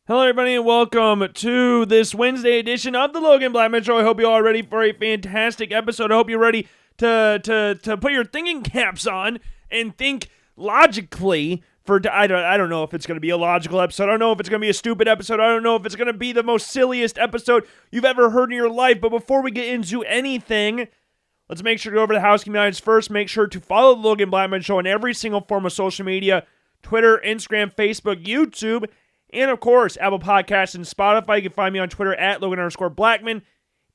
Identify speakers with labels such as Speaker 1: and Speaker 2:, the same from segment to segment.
Speaker 1: Hello, everybody, and welcome to this Wednesday edition of the Logan Blackman Show. I hope you all are ready for a fantastic episode. I hope you're ready to put your thinking caps on and think logically. I don't know if it's going to be a logical episode. I don't know if it's going to be a stupid episode. I don't know if it's going to be the most silliest episode you've ever heard in your life. But before we get into anything, let's make sure to go over to the housekeeping items first. Make sure to follow the Logan Blackman Show on every single form of social media: Twitter, Instagram, Facebook, YouTube, and, of course, Apple Podcasts and Spotify. You can find me on Twitter at Logan_Blackman.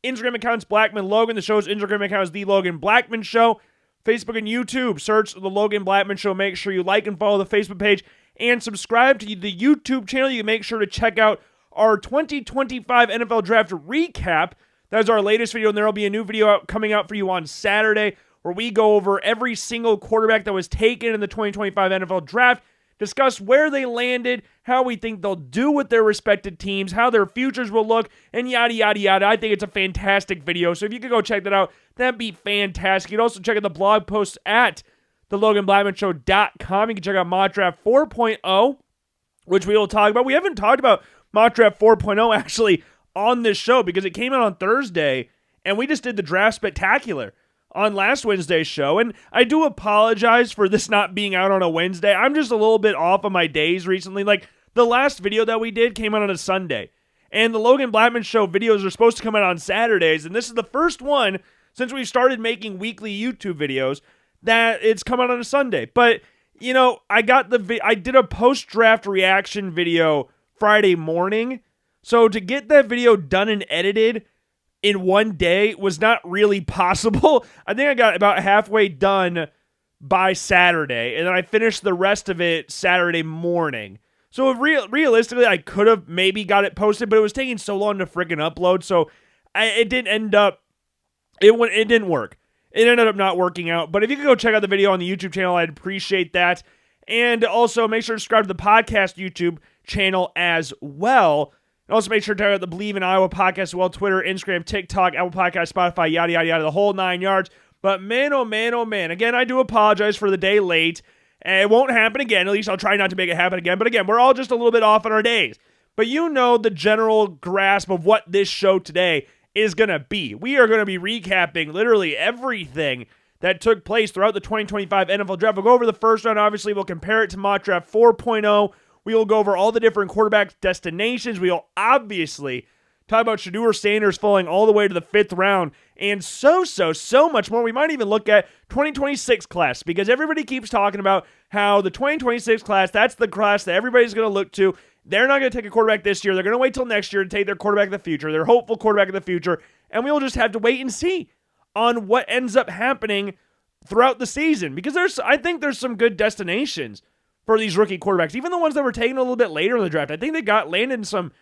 Speaker 1: Instagram account's Blackman Logan. The show's Instagram account is The Logan Blackman Show. Facebook and YouTube, search The Logan Blackman Show. Make sure you like and follow the Facebook page and subscribe to the YouTube channel. You can make sure to check out our 2025 NFL Draft Recap. That is our latest video, and there will be a new video coming out for you on Saturday where we go over every single quarterback that was taken in the 2025 NFL Draft, discuss where they landed, how we think they'll do with their respected teams, how their futures will look, and yada, yada, yada. I think it's a fantastic video, so if you could go check that out, that'd be fantastic. You can also check out the blog posts at theloganblackmanshow.com. You can check out Mock Draft 4.0, which we will talk about. We haven't talked about Mock Draft 4.0 actually on this show because it came out on Thursday, and we just did the Draft Spectacular on last Wednesday's show, and I do apologize for this not being out on a Wednesday. I'm just a little bit off on my days recently. Like, the last video that we did came out on a Sunday, and the Logan Blackman Show videos are supposed to come out on Saturdays, and this is the first one since we started making weekly YouTube videos that it's come out on a Sunday. But, you know, I did a post-draft reaction video Friday morning, so to get that video done and edited in one day was not really possible. I think I got about halfway done by Saturday, and then I finished the rest of it Saturday morning. So realistically, I could have maybe got it posted, but it was taking so long to freaking upload, so it didn't work. It ended up not working out, but if you could go check out the video on the YouTube channel, I'd appreciate that. And also, make sure to subscribe to the podcast YouTube channel as well. And also make sure to check out the Believe in Iowa podcast as well: Twitter, Instagram, TikTok, Apple Podcasts, Spotify, yada, yada, yada, the whole 9 yards. But man, oh man, oh man. Again, I do apologize for the day late. And it won't happen again. At least I'll try not to make it happen again. But again, we're all just a little bit off on our days. But you know the general grasp of what this show today is going to be. We are going to be recapping literally everything that took place throughout the 2025 NFL Draft. We'll go over the first round. Obviously, we'll compare it to Mock Draft 4.0. We will go over all the different quarterback destinations. We will obviously talk about Shedeur Sanders falling all the way to the 5th round and so much more. We might even look at 2026 class because everybody keeps talking about how the 2026 class, that's the class that everybody's going to look to. They're not going to take a quarterback this year. They're going to wait till next year to take their quarterback of the future, their hopeful quarterback of the future, and we will just have to wait and see on what ends up happening throughout the season because I think there's some good destinations for these rookie quarterbacks, even the ones that were taken a little bit later in the draft. I think they landed in some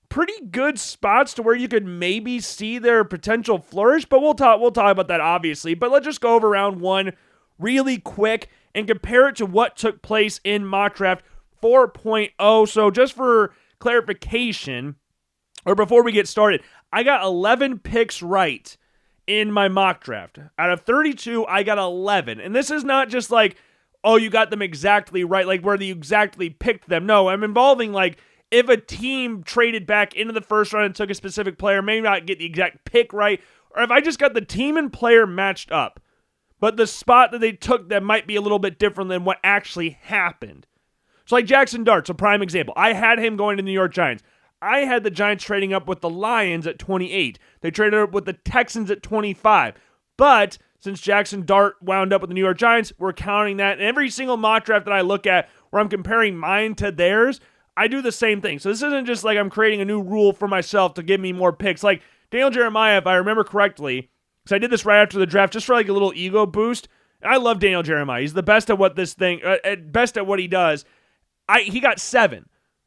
Speaker 1: pretty good spots to where you could maybe see their potential flourish, but we'll talk about that obviously. But let's just go over round one really quick and compare it to what took place in Mock Draft 4.0. So just for clarification, or before we get started, I got 11 picks right in my mock draft. Out of 32, I got 11. And this is not just like, oh, you got them exactly right, like where you exactly picked them. No, I'm involving like if a team traded back into the first round and took a specific player, maybe not get the exact pick right, or if I just got the team and player matched up, but the spot that they took that might be a little bit different than what actually happened. So like Jackson Dart's a prime example. I had him going to the New York Giants. I had the Giants trading up with the Lions at 28. They traded up with the Texans at 25. But since Jackson Dart wound up with the New York Giants, we're counting that. And every single mock draft that I look at where I'm comparing mine to theirs, I do the same thing. So this isn't just like I'm creating a new rule for myself to give me more picks. Like Daniel Jeremiah, if I remember correctly, because I did this right after the draft just for like a little ego boost. And I love Daniel Jeremiah. He's the best at what he does. He got 7.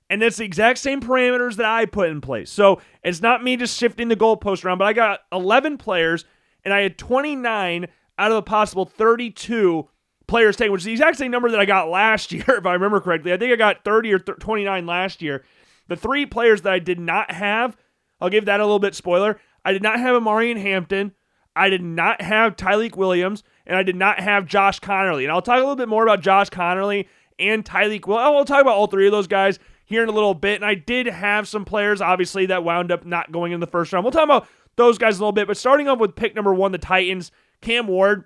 Speaker 1: And it's the exact same parameters that I put in place. So it's not me just shifting the goalpost around, but I got 11 players, and I had 29 out of the possible 32 players taken, which is the exact same number that I got last year, if I remember correctly. I think I got 30 or 29 last year. The 3 players that I did not have, I'll give that a little bit spoiler. I did not have Amari and Hampton. I did not have Tyleik Williams, and I did not have Josh Connerly. And I'll talk a little bit more about Josh Connerly and Tyleik Williams. I'll talk about all 3 of those guys here in a little bit. And I did have some players, obviously, that wound up not going in the first round. We'll talk about those guys a little bit. But starting off with pick number 1, the Titans, Cam Ward.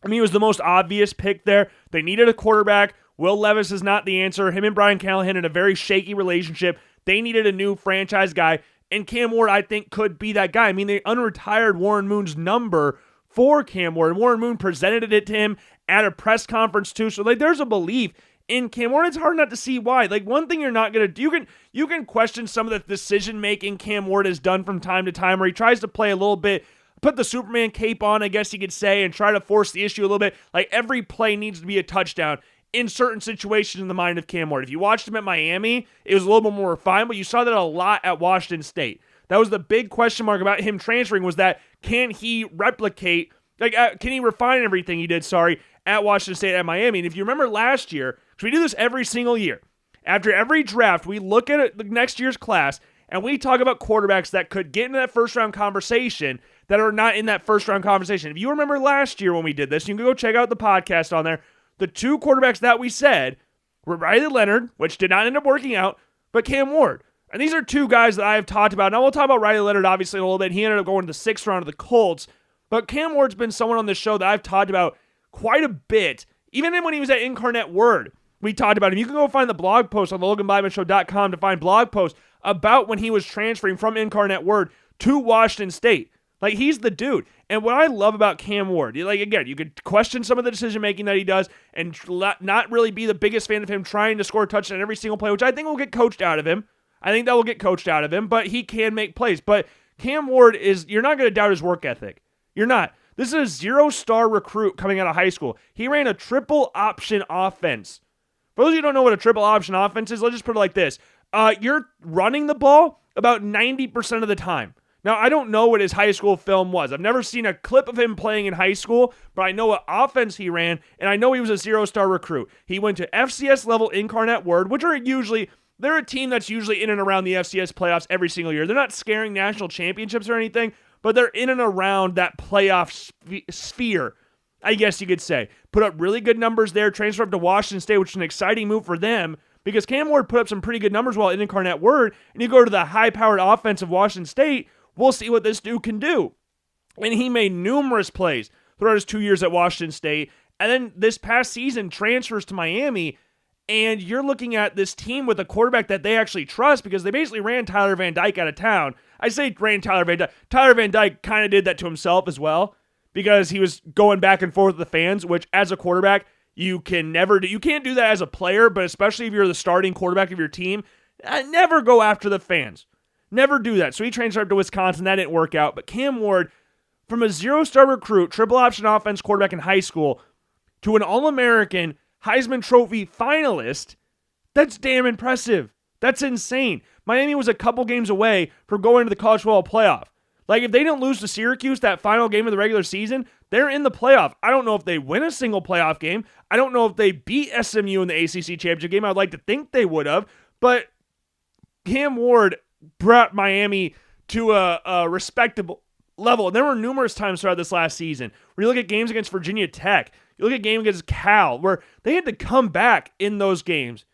Speaker 1: I mean, he was the most obvious pick there. They needed a quarterback. Will Levis is not the answer. Him and Brian Callahan in a very shaky relationship. They needed a new franchise guy. And Cam Ward, I think, could be that guy. I mean, they unretired Warren Moon's number for Cam Ward. And Warren Moon presented it to him at a press conference, too. So, there's a belief in Cam Ward. It's hard not to see why. One thing you're not going to do, you can question some of the decision-making Cam Ward has done from time to time, where he tries to play a little bit, put the Superman cape on, I guess you could say, and try to force the issue a little bit. Every play needs to be a touchdown in certain situations in the mind of Cam Ward. If you watched him at Miami, it was a little bit more refined, but you saw that a lot at Washington State. That was the big question mark about him transferring, was that can he replicate, can he refine everything he did, at Washington State at Miami? And if you remember last year, because we do this every single year, after every draft, we look at the next year's class, and we talk about quarterbacks that could get into that first-round conversation that are not in that first-round conversation. If you remember last year when we did this, you can go check out the podcast on there. The 2 quarterbacks that we said were Riley Leonard, which did not end up working out, but Cam Ward. And these are 2 guys that I have talked about. Now, we'll talk about Riley Leonard, obviously, in a little bit. He ended up going to the 6th round of the Colts. But Cam Ward's been someone on this show that I've talked about quite a bit. Even when he was at Incarnate Word, we talked about him. You can go find the blog post on the LoganBlackmanShow.com to find blog posts about when he was transferring from Incarnate Word to Washington State. He's the dude. And what I love about Cam Ward, again, you could question some of the decision-making that he does and not really be the biggest fan of him trying to score a touchdown every single play, which I think will get coached out of him. I think that will get coached out of him, but he can make plays. But Cam Ward you're not going to doubt his work ethic. You're not. This is a 0-star recruit coming out of high school. He ran a triple option offense. For those of you who don't know what a triple option offense is, let's just put it like this. You're running the ball about 90% of the time. Now, I don't know what his high school film was. I've never seen a clip of him playing in high school, but I know what offense he ran, and I know he was a 0-star recruit. He went to FCS level Incarnate Word, which are they're a team that's usually in and around the FCS playoffs every single year. They're not scaring national championships or anything, but they're in and around that playoff sphere, I guess you could say. Put up really good numbers there, transfer up to Washington State, which is an exciting move for them, because Cam Ward put up some pretty good numbers while in Incarnate Word, and you go to the high-powered offense of Washington State, we'll see what this dude can do. And he made numerous plays throughout his 2 years at Washington State. And then this past season transfers to Miami. And you're looking at this team with a quarterback that they actually trust, because they basically ran Tyler Van Dyke out of town. I say ran Tyler Van Dyke. Tyler Van Dyke kind of did that to himself as well, because he was going back and forth with the fans, which as a quarterback, you can never do. You can't do that as a player, but especially if you're the starting quarterback of your team, never go after the fans. Never do that. So he transferred to Wisconsin. That didn't work out. But Cam Ward, from a 0-star recruit, triple option offense quarterback in high school, to an All-American Heisman Trophy finalist, that's damn impressive. That's insane. Miami was a couple games away from going to the college football playoff. If they don't lose to Syracuse that final game of the regular season, they're in the playoff. I don't know if they win a single playoff game. I don't know if they beat SMU in the ACC championship game. I'd like to think they would have. But Cam Ward brought Miami to a respectable level. And there were numerous times throughout this last season where you look at games against Virginia Tech, you look at games against Cal, where they had to come back in those games.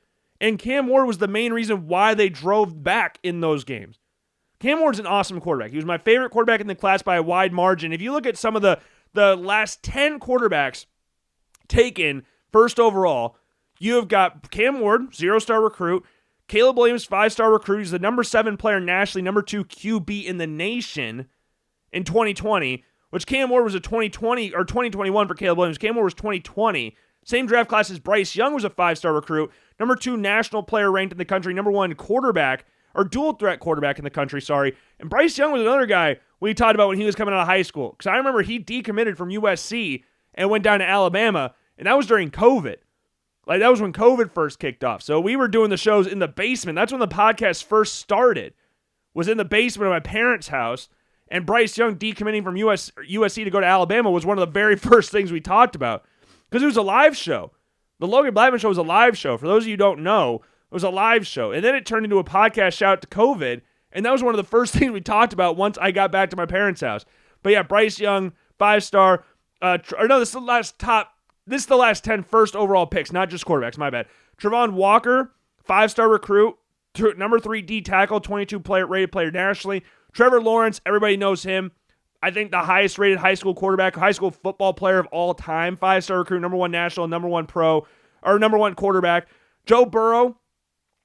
Speaker 1: And Cam Ward was the main reason why they drove back in those games. Cam Ward's an awesome quarterback. He was my favorite quarterback in the class by a wide margin. If you look at some of the last 10 quarterbacks taken first overall, you have got Cam Ward, 0-star recruit, Caleb Williams, 5-star recruit. He's the number 7 player nationally, number 2 QB in the nation in 2020, which Cam Ward was a 2020 or 2021 for Caleb Williams. Cam Ward was 2020. Same draft class as Bryce Young, was a 5-star recruit, number 2 national player ranked in the country, number 1 quarterback, or dual threat quarterback in the country, And Bryce Young was another guy we talked about when he was coming out of high school. Because I remember he decommitted from USC and went down to Alabama, and that was during COVID. That was when COVID first kicked off. So we were doing the shows in the basement. That's when the podcast first started, was in the basement of my parents' house. And Bryce Young decommitting from USC to go to Alabama was one of the very first things we talked about. Because it was a live show. The Logan Blackman Show was a live show. For those of you who don't know, it was a live show. And then it turned into a podcast shout out to COVID. And that was one of the first things we talked about once I got back to my parents' house. But yeah, Bryce Young, 5-star. This is the last 10 first overall picks, not just quarterbacks, my bad. Travon Walker, 5-star recruit, number 3 D tackle, 22 rated player nationally. Trevor Lawrence, everybody knows him. I think the highest rated high school quarterback, high school football player of all time, 5-star recruit, number 1 national, number 1 pro, or number 1 quarterback. Joe Burrow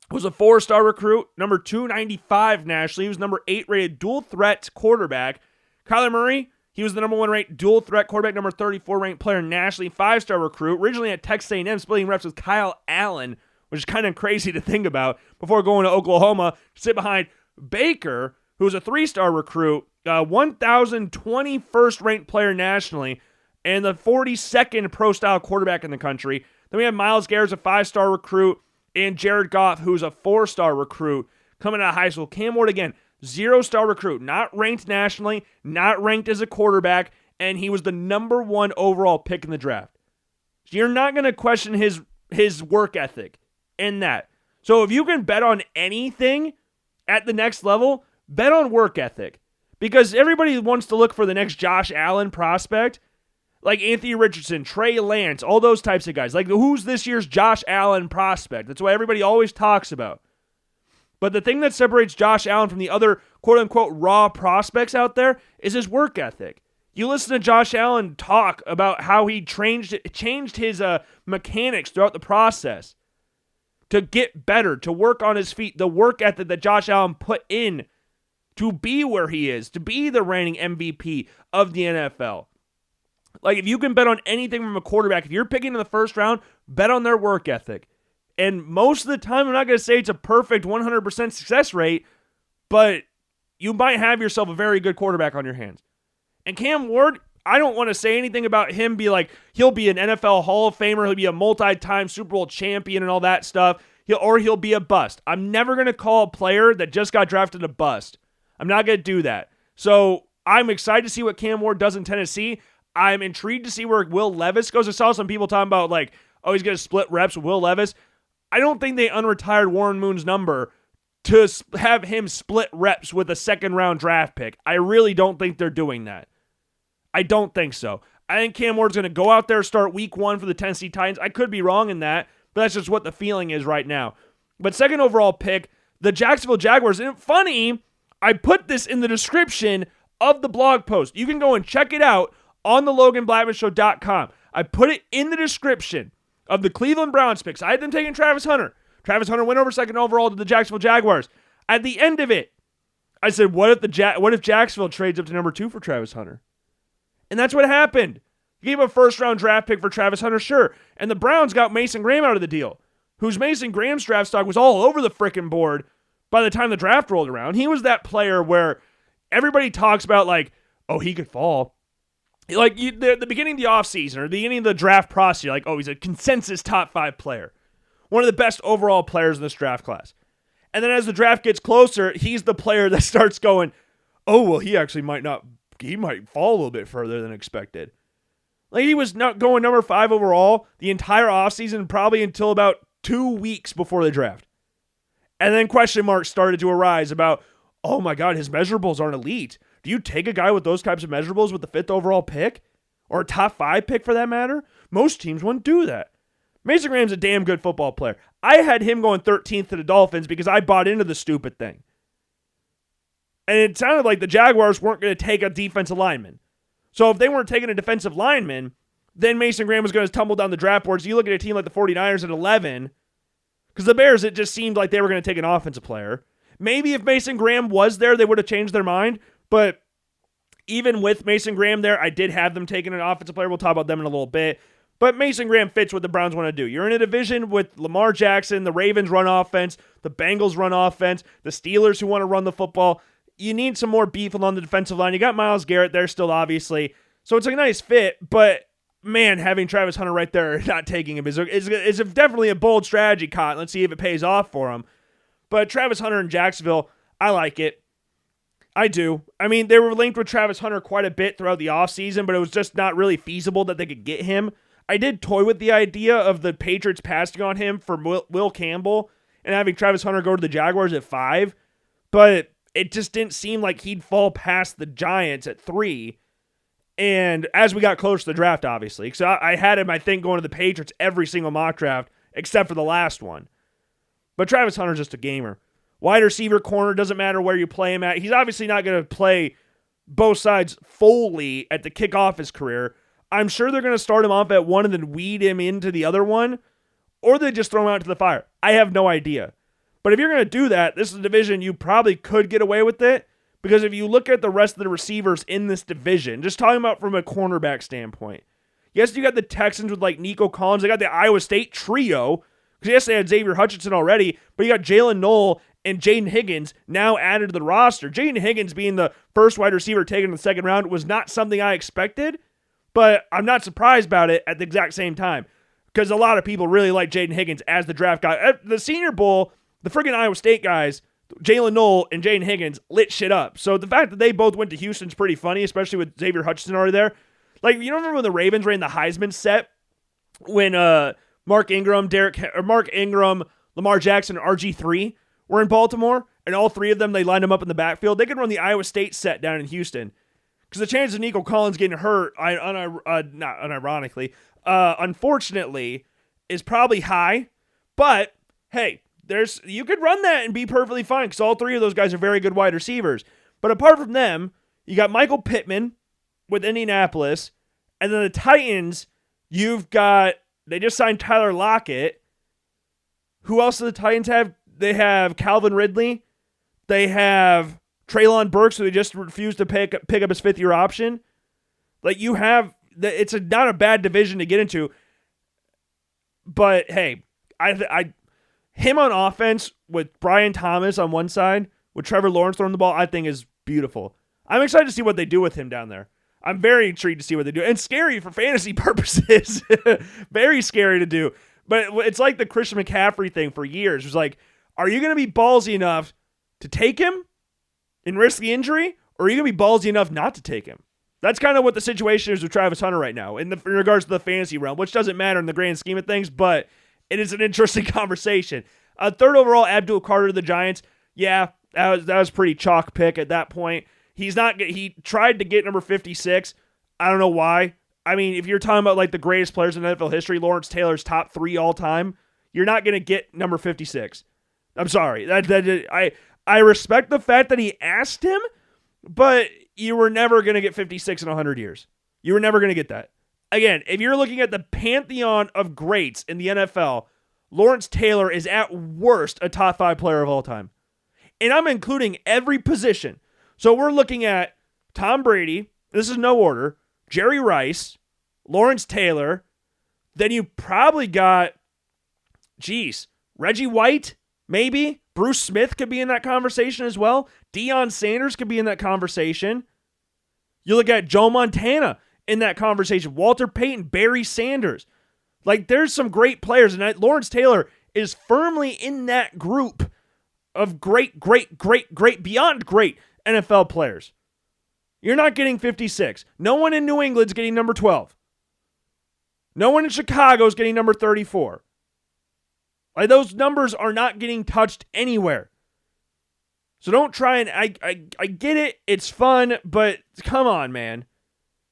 Speaker 1: was a 4-star recruit, number 295 nationally. He was number 8 rated dual threat quarterback. Kyler Murray, he was the number 1 ranked dual threat quarterback, number 34 ranked player nationally, 5-star recruit. Originally at Texas A&M, splitting reps with Kyle Allen, which is kind of crazy to think about, before going to Oklahoma, sit behind Baker, who was a 3-star recruit, 1,021st ranked player nationally, and the 42nd pro-style quarterback in the country. Then we have Myles Garrett, a 5-star recruit, and Jared Goff, who's a 4-star recruit coming out of high school. Cam Ward, again, 0-star recruit, not ranked nationally, not ranked as a quarterback, and he was the number 1 overall pick in the draft. So you're not going to question his work ethic in that. So if you can bet on anything at the next level, bet on work ethic. Because everybody wants to look for the next Josh Allen prospect, like Anthony Richardson, Trey Lance, all those types of guys. Like, who's this year's Josh Allen prospect? That's what everybody always talks about. But the thing that separates Josh Allen from the other quote-unquote raw prospects out there is his work ethic. You listen to Josh Allen talk about how he changed his mechanics throughout the process to get better, to work on his feet, the work ethic that Josh Allen put in to be where he is, to be the reigning MVP of the NFL. Like, if you can bet on anything from a quarterback, if you're picking in the first round, bet on their work ethic. And most of the time, I'm not going to say it's a perfect 100% success rate, but you might have yourself a very good quarterback on your hands. And Cam Ward, I don't want to say anything about him be like, he'll be an NFL Hall of Famer, he'll be a multi-time Super Bowl champion and all that stuff, he'll be a bust. I'm never going to call a player that just got drafted a bust. I'm not going to do that. So I'm excited to see what Cam Ward does in Tennessee. I'm intrigued to see where Will Levis goes. I saw some people talking about, like, oh, he's going to split reps with Will Levis. I don't think they unretired Warren Moon's number to have him split reps with a second-round draft pick. I really don't think they're doing that. I don't think so. I think Cam Ward's going to go out there, start week 1 for the Tennessee Titans. I could be wrong in that, but that's just what the feeling is right now. But second overall pick, the Jacksonville Jaguars. And funny, I put this in the description of the blog post. You can go and check it out on the LoganBlackmanShow.com. I put it in the description of the Cleveland Browns picks. I had them taking Travis Hunter. Travis Hunter went over second overall to the Jacksonville Jaguars. At the end of it, I said, what if Jacksonville trades up to number 2 for Travis Hunter? And that's what happened. You gave a first-round draft pick for Travis Hunter, sure. And the Browns got Mason Graham out of the deal, whose Mason Graham's draft stock was all over the frickin' board by the time the draft rolled around. He was that player where everybody talks about, like, oh, he could fall. Like, the beginning of the offseason or the beginning of the draft process, you're like, oh, he's a consensus top 5 player. One of the best overall players in this draft class. And then as the draft gets closer, he's the player that starts going, oh, well, he might fall a little bit further than expected. Like, he was not going number 5 overall the entire offseason, probably until about 2 weeks before the draft. And then question marks started to arise about, oh my God, his measurables aren't elite. Do you take a guy with those types of measurables with the 5th overall pick? Or a top 5 pick for that matter? Most teams wouldn't do that. Mason Graham's a damn good football player. I had him going 13th to the Dolphins because I bought into the stupid thing. And it sounded like the Jaguars weren't going to take a defensive lineman. So if they weren't taking a defensive lineman, then Mason Graham was going to tumble down the draft boards. You look at a team like the 49ers at 11, because the Bears, it just seemed like they were going to take an offensive player. Maybe if Mason Graham was there, they would have changed their mind. But even with Mason Graham there, I did have them taking an offensive player. We'll talk about them in a little bit. But Mason Graham fits what the Browns want to do. You're in a division with Lamar Jackson, the Ravens run offense, the Bengals run offense, the Steelers who want to run the football. You need some more beef along the defensive line. You got Myles Garrett there still, obviously. So it's a nice fit, but man, having Travis Hunter right there, not taking him, is definitely a bold strategy, Cotton. Let's see if it pays off for him. But Travis Hunter in Jacksonville, I like it. I do. I mean, they were linked with Travis Hunter quite a bit throughout the offseason, but it was just not really feasible that they could get him. I did toy with the idea of the Patriots passing on him for Will Campbell and having Travis Hunter go to the Jaguars at 5, but it just didn't seem like he'd fall past the Giants at 3. And as we got close to the draft, obviously, so I had him, I think, going to the Patriots every single mock draft except for the last one. But Travis Hunter's just a gamer. Wide receiver, corner, doesn't matter where you play him at. He's obviously not going to play both sides fully at the kickoff his career. I'm sure they're going to start him off at one and then weed him into the other one, or they just throw him out to the fire. I have no idea. But if you're going to do that, this is a division you probably could get away with it, because if you look at the rest of the receivers in this division, just talking about from a cornerback standpoint, yes, you got the Texans with like Nico Collins. They got the Iowa State trio, because yes, they had Xavier Hutchinson already, but you got Jalen Noel and Jaden Higgins now added to the roster. Jaden Higgins being the first wide receiver taken in the second round was not something I expected, but I'm not surprised about it at the exact same time, because a lot of people really like Jaden Higgins as the draft guy. At the Senior Bowl, the friggin' Iowa State guys, Jalen Noel and Jaden Higgins, lit shit up. So the fact that they both went to Houston's pretty funny, especially with Xavier Hutchinson already there. Like, you don't remember when the Ravens ran the Heisman set when Mark Ingram, Lamar Jackson, and RG3 were in Baltimore, and all three of them, they lined them up in the backfield? They could run the Iowa State set down in Houston, because the chance of Nico Collins getting hurt, unfortunately, is probably high. But hey, you could run that and be perfectly fine, because all three of those guys are very good wide receivers. But apart from them, you got Michael Pittman with Indianapolis, and then the Titans, they just signed Tyler Lockett. Who else do the Titans have? They have Calvin Ridley. They have Treylon Burks, who they just refused to pick up his fifth-year option. Like, it's not a bad division to get into. But hey, him on offense with Brian Thomas on one side, with Trevor Lawrence throwing the ball, I think is beautiful. I'm excited to see what they do with him down there. I'm very intrigued to see what they do. And scary for fantasy purposes. Very scary to do. But it's like the Christian McCaffrey thing for years. It was like, are you going to be ballsy enough to take him and risk the injury? Or are you going to be ballsy enough not to take him? That's kind of what the situation is with Travis Hunter right now in regards to the fantasy realm, which doesn't matter in the grand scheme of things, but it is an interesting conversation. Third overall, Abdul Carter to the Giants. Yeah, that was pretty chalk pick at that point. He tried to get number 56. I don't know why. I mean, if you're talking about like the greatest players in NFL history, Lawrence Taylor's top 3 all time, you're not going to get number 56. I'm sorry. I respect the fact that he asked him, but you were never going to get 56 in 100 years. You were never going to get that. Again, if you're looking at the pantheon of greats in the NFL, Lawrence Taylor is at worst a top 5 player of all time. And I'm including every position. So we're looking at Tom Brady, this is no order, Jerry Rice, Lawrence Taylor, then you probably got, Reggie White, maybe. Bruce Smith could be in that conversation as well. Deion Sanders could be in that conversation. You look at Joe Montana in that conversation. Walter Payton, Barry Sanders. Like, there's some great players, and Lawrence Taylor is firmly in that group of great, beyond great NFL players. You're not getting 56. No one in New England's getting number 12. No one in Chicago's getting number 34. Like, those numbers are not getting touched anywhere. So don't try and... I get it. It's fun, but come on, man.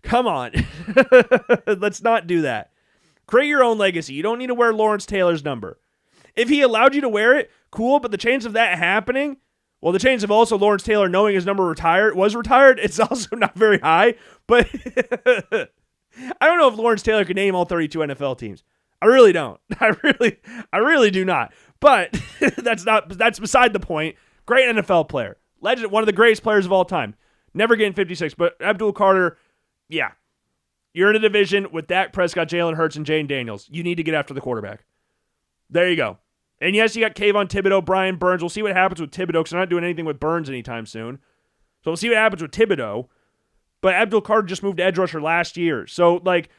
Speaker 1: Come on. Let's not do that. Create your own legacy. You don't need to wear Lawrence Taylor's number. If he allowed you to wear it, cool, but the chance of that happening... Well, the chance of also Lawrence Taylor knowing his number was retired, it's also not very high. But I don't know if Lawrence Taylor can name all 32 NFL teams. I really don't. I really do not. But that's beside the point. Great NFL player. Legend, one of the greatest players of all time. Never getting 56. But Abdul Carter, yeah. You're in a division with Dak Prescott, Jalen Hurts, and Jane Daniels. You need to get after the quarterback. There you go. And yes, you got Kayvon Thibodeau, Brian Burns. We'll see what happens with Thibodeau, because they're not doing anything with Burns anytime soon. So we'll see what happens with Thibodeau. But Abdul Carter just moved to edge rusher last year. So, like,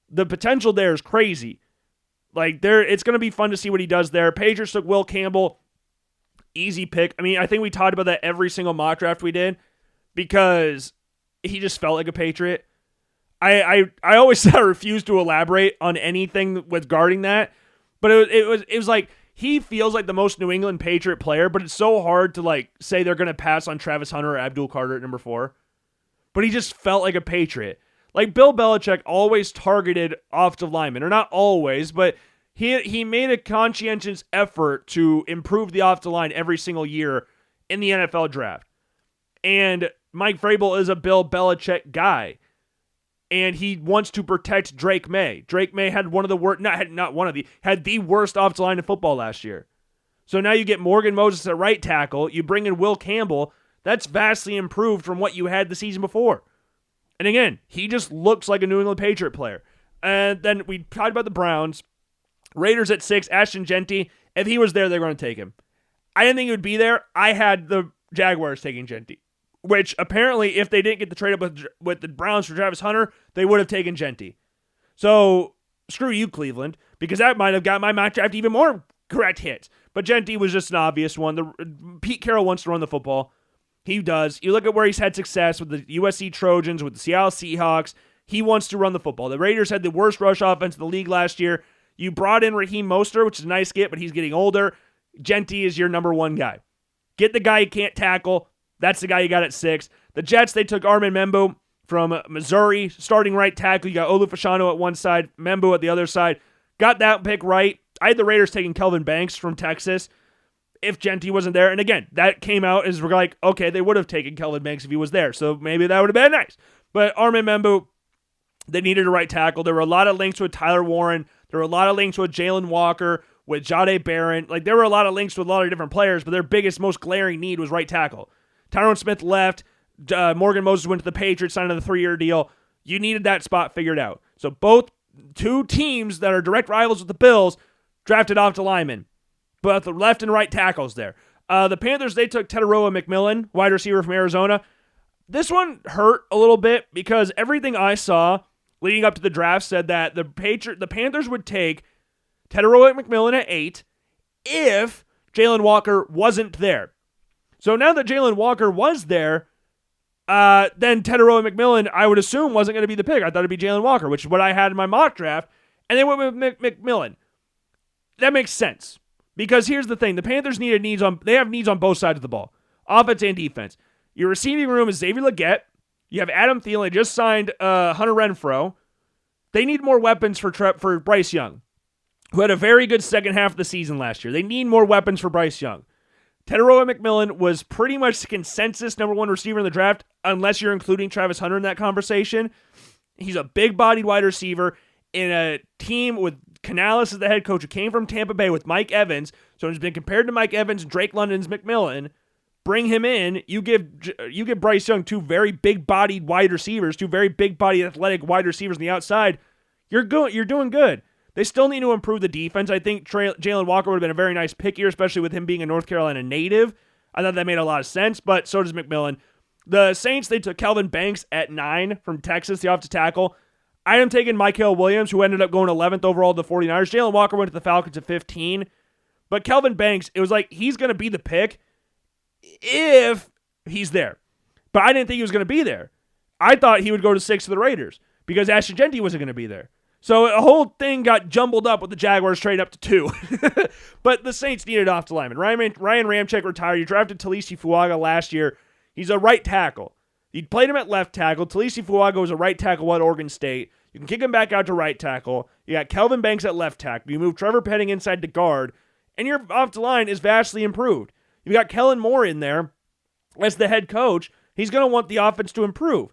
Speaker 1: the potential there is crazy. Like, it's going to be fun to see what he does there. Patriots took Will Campbell. Easy pick. I mean, I think we talked about that every single mock draft we did, because he just felt like a Patriot. I always said I refused to elaborate on anything with guarding that. But it was like, he feels like the most New England Patriot player, but it's so hard to like say they're going to pass on Travis Hunter or Abdul Carter at number 4. But he just felt like a Patriot. Like, Bill Belichick always targeted offensive linemen, or not always, but He made a conscientious effort to improve the offensive line every single year in the NFL draft. And Mike Vrabel is a Bill Belichick guy. And he wants to protect Drake May. Drake May had one of the worst, had the worst offensive line in football last year. So now you get Morgan Moses at right tackle. You bring in Will Campbell. That's vastly improved from what you had the season before. And again, he just looks like a New England Patriot player. And then we talked about the Browns. Raiders at 6, Ashton Genty. If he was there, they're going to take him. I didn't think he would be there. I had the Jaguars taking Genty, which apparently if they didn't get the trade up with the Browns for Travis Hunter, they would have taken Genty. So screw you, Cleveland, because that might have got my mock draft even more correct hits. But Genty was just an obvious one. Pete Carroll wants to run the football. He does. You look at where he's had success with the USC Trojans, with the Seattle Seahawks. He wants to run the football. The Raiders had the worst rush offense in the league last year. You brought in Raheem Mostert, which is a nice get, but he's getting older. Genty is your number one guy. Get the guy you can't tackle. That's the guy you got at 6. The Jets, they took Armin Membu from Missouri, starting right tackle. You got Olu Fashanu at one side, Membu at the other side. Got that pick right. I had the Raiders taking Kelvin Banks from Texas if Genty wasn't there. And again, that came out as we're like, okay, they would have taken Kelvin Banks if he was there. So maybe that would have been nice. But Armin Membu, they needed a right tackle. There were a lot of links with Tyler Warren. There were a lot of links with Jalen Walker, with Jahdae Barron. Like, there were a lot of links with a lot of different players, but their biggest, most glaring need was right tackle. Tyron Smith left. Morgan Moses went to the Patriots, signed on a 3-year deal. You needed that spot figured out. So both two teams that are direct rivals with the Bills drafted offensive linemen. Both the left and right tackles there. The Panthers, they took Teteroa McMillan, wide receiver from Arizona. This one hurt a little bit because everything I saw leading up to the draft said that the Panthers would take Teteroa McMillan at 8 if Jalen Walker wasn't there. So now that Jalen Walker was there, then Teteroa McMillan, I would assume, wasn't going to be the pick. I thought it'd be Jalen Walker, which is what I had in my mock draft, and they went with McMillan. That makes sense. Because here's the thing. The Panthers they have needs on both sides of the ball, offense and defense. Your receiving room is Xavier Legette. You have Adam Thielen, just signed Hunter Renfrow. They need more weapons for Bryce Young, who had a very good second half of the season last year. They need more weapons for Bryce Young. Teteroa McMillan was pretty much the consensus number 1 receiver in the draft, unless you're including Travis Hunter in that conversation. He's a big-bodied wide receiver in a team with Canales as the head coach, who came from Tampa Bay with Mike Evans, so he's been compared to Mike Evans and Drake London's McMillan. Bring him in. You give Bryce Young 2 very big-bodied wide receivers, 2 very big-bodied athletic wide receivers on the outside. You're doing good. They still need to improve the defense. I think Jalen Walker would have been a very nice pick here, especially with him being a North Carolina native. I thought that made a lot of sense, but so does McMillan. The Saints, they took Kelvin Banks at 9 from Texas, the offensive tackle. I am taking Mykel Williams, who ended up going 11th overall to the 49ers. Jalen Walker went to the Falcons at 15. But Kelvin Banks, it was like he's going to be the pick if he's there. But I didn't think he was going to be there. I thought he would go to 6 to the Raiders because Ashton Genty wasn't going to be there. So the whole thing got jumbled up with the Jaguars trade up to 2. But the Saints needed offensive lineman. Ryan Ramczyk retired. You drafted Talisi Fuaga last year. He's a right tackle. You played him at left tackle. Talisi Fuaga was a right tackle at Oregon State. You can kick him back out to right tackle. You got Kelvin Banks at left tackle. You move Trevor Penning inside to guard. And your offensive line is vastly improved. You got Kellen Moore in there as the head coach. He's going to want the offense to improve.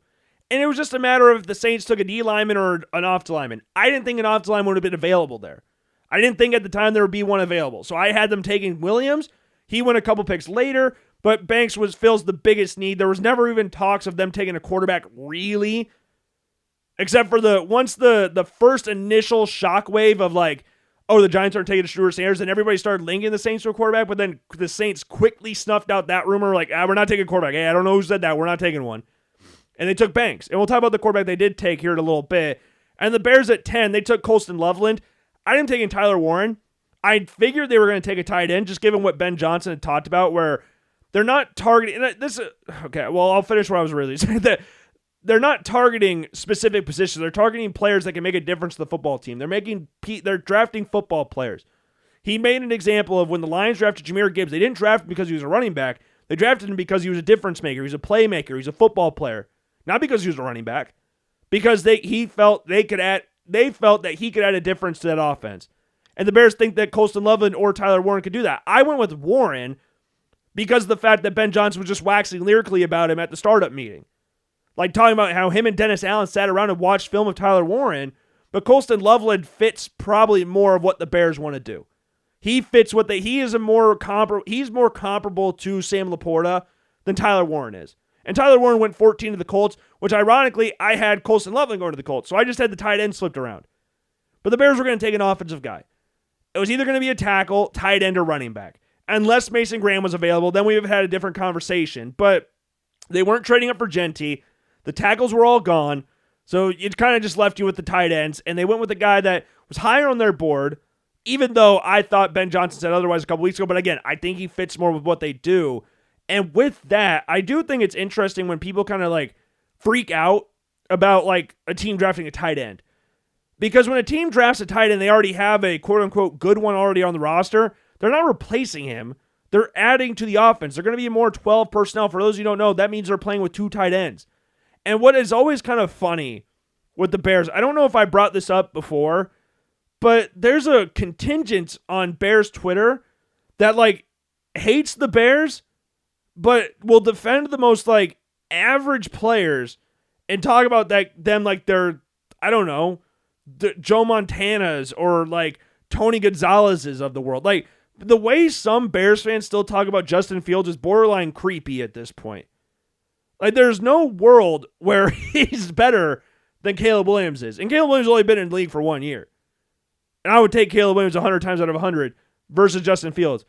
Speaker 1: And it was just a matter of if the Saints took a D lineman or an offensive lineman. I didn't think an offensive lineman would have been available there. I didn't think at the time there would be one available. So I had them taking Williams. He went a couple picks later, but Banks fills the biggest need. There was never even talks of them taking a quarterback really, except for once the first initial shockwave of like, oh, the Giants aren't taking Shedeur Sanders, and everybody started linking the Saints to a quarterback, but then the Saints quickly snuffed out that rumor, like, we're not taking a quarterback. Hey, I don't know who said that. We're not taking one. And they took Banks. And we'll talk about the quarterback they did take here in a little bit. And the Bears at 10, they took Colston Loveland. I didn't take in Tyler Warren. I figured they were going to take a tight end, just given what Ben Johnson had talked about, where they're not targeting. Okay, well, I'll finish what I was really saying. They're not targeting specific positions. They're targeting players that can make a difference to the football team. They're drafting football players. He made an example of when the Lions drafted Jahmyr Gibbs. They didn't draft him because he was a running back. They drafted him because he was a difference maker. He's a playmaker. He's a football player. Not because he was a running back. Because they felt that he could add a difference to that offense. And the Bears think that Colston Loveland or Tyler Warren could do that. I went with Warren because of the fact that Ben Johnson was just waxing lyrically about him at the startup meeting. Like talking about how him and Dennis Allen sat around and watched film of Tyler Warren, but Colston Loveland fits probably more of what the Bears want to do. He fits what he's more comparable to Sam Laporta than Tyler Warren is. And Tyler Warren went 14 to the Colts, which ironically, I had Colston Loveland going to the Colts. So I just had the tight end flipped around. But the Bears were going to take an offensive guy. It was either going to be a tackle, tight end, or running back. Unless Mason Graham was available, then we would have had a different conversation. But they weren't trading up for Genty. The tackles were all gone. So it kind of just left you with the tight ends. And they went with a guy that was higher on their board, even though I thought Ben Johnson said otherwise a couple weeks ago. But again, I think he fits more with what they do. And with that, I do think it's interesting when people kind of like freak out about like a team drafting a tight end. Because when a team drafts a tight end, they already have a quote-unquote good one already on the roster. They're not replacing him. They're adding to the offense. They're going to be more 12 personnel. For those of you who don't know, that means they're playing with two tight ends. And what is always kind of funny with the Bears, I don't know if I brought this up before, but there's a contingent on Bears Twitter that like hates the Bears, but will defend the most like average players and talk about them like they're, I don't know, Joe Montana's or like Tony Gonzalez's of the world. Like the way some Bears fans still talk about Justin Fields is borderline creepy at this point. Like there's no world where he's better than Caleb Williams is. And Caleb Williams has only been in the league for 1 year. And I would take Caleb Williams 100 times out of 100 versus Justin Fields.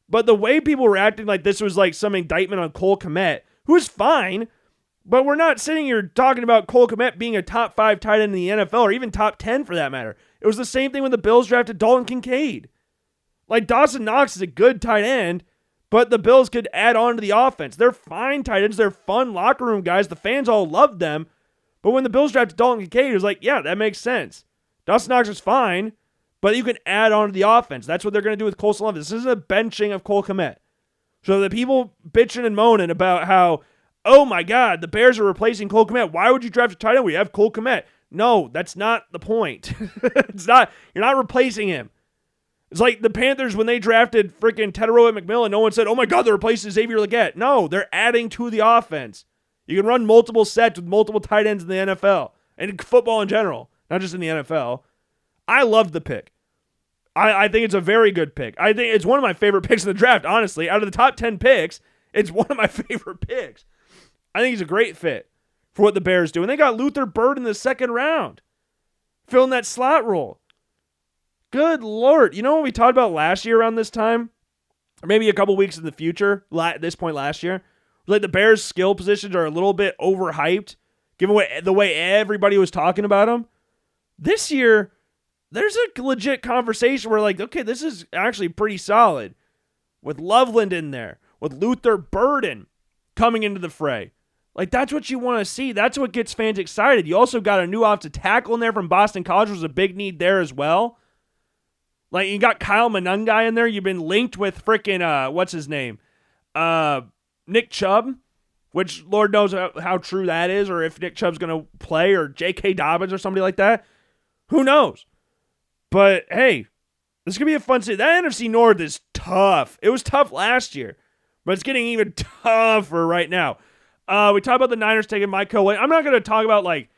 Speaker 1: But the way people were acting like this was like some indictment on Cole Kmet, who is fine, but we're not sitting here talking about Cole Kmet being a top 5 tight end in the NFL or even top 10 for that matter. It was the same thing when the Bills drafted Dalton Kincaid. Like Dawson Knox is a good tight end, but the Bills could add on to the offense. They're fine tight ends. They're fun locker room guys. The fans all loved them. But when the Bills drafted Dalton Kincaid, it was like, yeah, that makes sense. Dawson Knox is fine, but you can add on to the offense. That's what they're going to do with Colston Loveland. This isn't a benching of Cole Kmet. So the people bitching and moaning about how, oh my God, the Bears are replacing Cole Kmet. Why would you draft a tight end? We have Cole Kmet. No, that's not the point. It's not. You're not replacing him. It's like the Panthers when they drafted freaking Tedero McMillan. No one said, oh my God, they're replacing Xavier Legette. No, they're adding to the offense. You can run multiple sets with multiple tight ends in the NFL and football in general, not just in the NFL. I loved the pick. I think it's a very good pick. I think it's one of my favorite picks in the draft, honestly. Out of the top 10 picks, it's one of my favorite picks. I think he's a great fit for what the Bears do. And they got Luther Bird in the second round, filling that slot role. Good Lord. You know what we talked about last year around this time? Or maybe a couple weeks in the future, at this point last year? Like the Bears' skill positions are a little bit overhyped, given the way everybody was talking about them. This year, there's a legit conversation where like, okay, this is actually pretty solid. With Loveland in there, with Luther Burden coming into the fray. Like, that's what you want to see. That's what gets fans excited. You also got a new offensive tackle in there from Boston College, which was a big need there as well. Like, you got Kyle Monangai in there. You've been linked with freaking, what's his name? Nick Chubb, which Lord knows how true that is, or if Nick Chubb's going to play, or J.K. Dobbins or somebody like that. Who knows? But, hey, this is going to be a fun season. That NFC North is tough. It was tough last year, but it's getting even tougher right now. We talked about the Niners taking Mike Hill. I'm not going to talk about, like,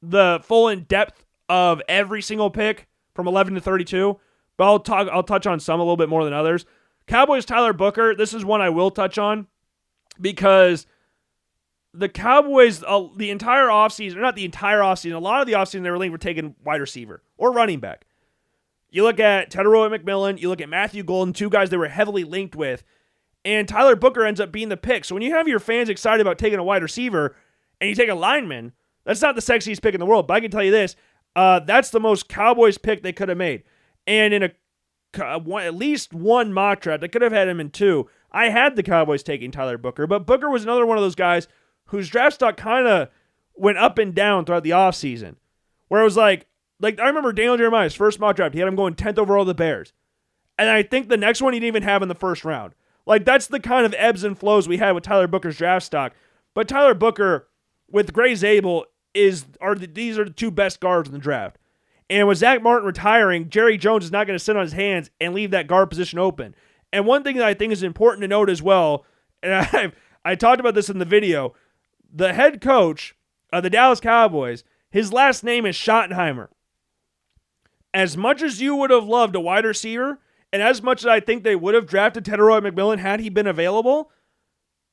Speaker 1: the full in-depth of every single pick from 11 to 32, but I'll touch on some a little bit more than others. Cowboys Tyler Booker, this is one I will touch on because the Cowboys, the entire offseason, not the entire offseason, a lot of the offseason they were linked for taking wide receiver or running back. You look at Tedero McMillan, you look at Matthew Golden, two guys they were heavily linked with, and Tyler Booker ends up being the pick. So when you have your fans excited about taking a wide receiver and you take a lineman, that's not the sexiest pick in the world, but I can tell you this, that's the most Cowboys pick they could have made. And in at least one mock draft, I could have had him in two, I had the Cowboys taking Tyler Booker, but Booker was another one of those guys whose draft stock kind of went up and down throughout the offseason, where it was like I remember Daniel Jeremiah's first mock draft, he had him going 10th overall to the Bears. And I think the next one he didn't even have in the first round. Like, that's the kind of ebbs and flows we had with Tyler Booker's draft stock. But Tyler Booker, with Gray Zabel, these are the two best guards in the draft. And with Zach Martin retiring, Jerry Jones is not going to sit on his hands and leave that guard position open. And one thing that I think is important to note as well, and I talked about this in the video, the head coach of the Dallas Cowboys, his last name is Schottenheimer. As much as you would have loved a wide receiver, and as much as I think they would have drafted Tedoroy McMillan had he been available,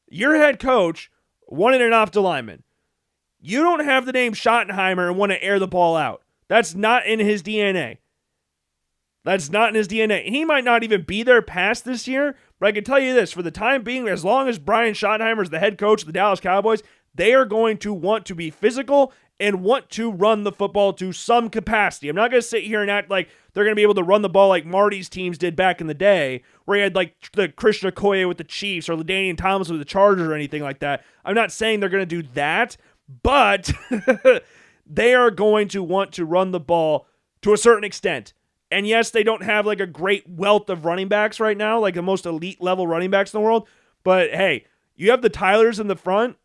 Speaker 1: your head coach wanted an offensive lineman. You don't have the name Schottenheimer and want to air the ball out. That's not in his DNA. That's not in his DNA. He might not even be there past this year, but I can tell you this, for the time being, as long as Brian Schottenheimer is the head coach of the Dallas Cowboys, they are going to want to be physical and want to run the football to some capacity. I'm not going to sit here and act like they're going to be able to run the ball like Marty's teams did back in the day, where he had like the Christian Okoye with the Chiefs or LaDainian Thomas with the Chargers or anything like that. I'm not saying they're going to do that, but they are going to want to run the ball to a certain extent. And yes, they don't have like a great wealth of running backs right now, like the most elite level running backs in the world. But hey, you have the Tylers in the front.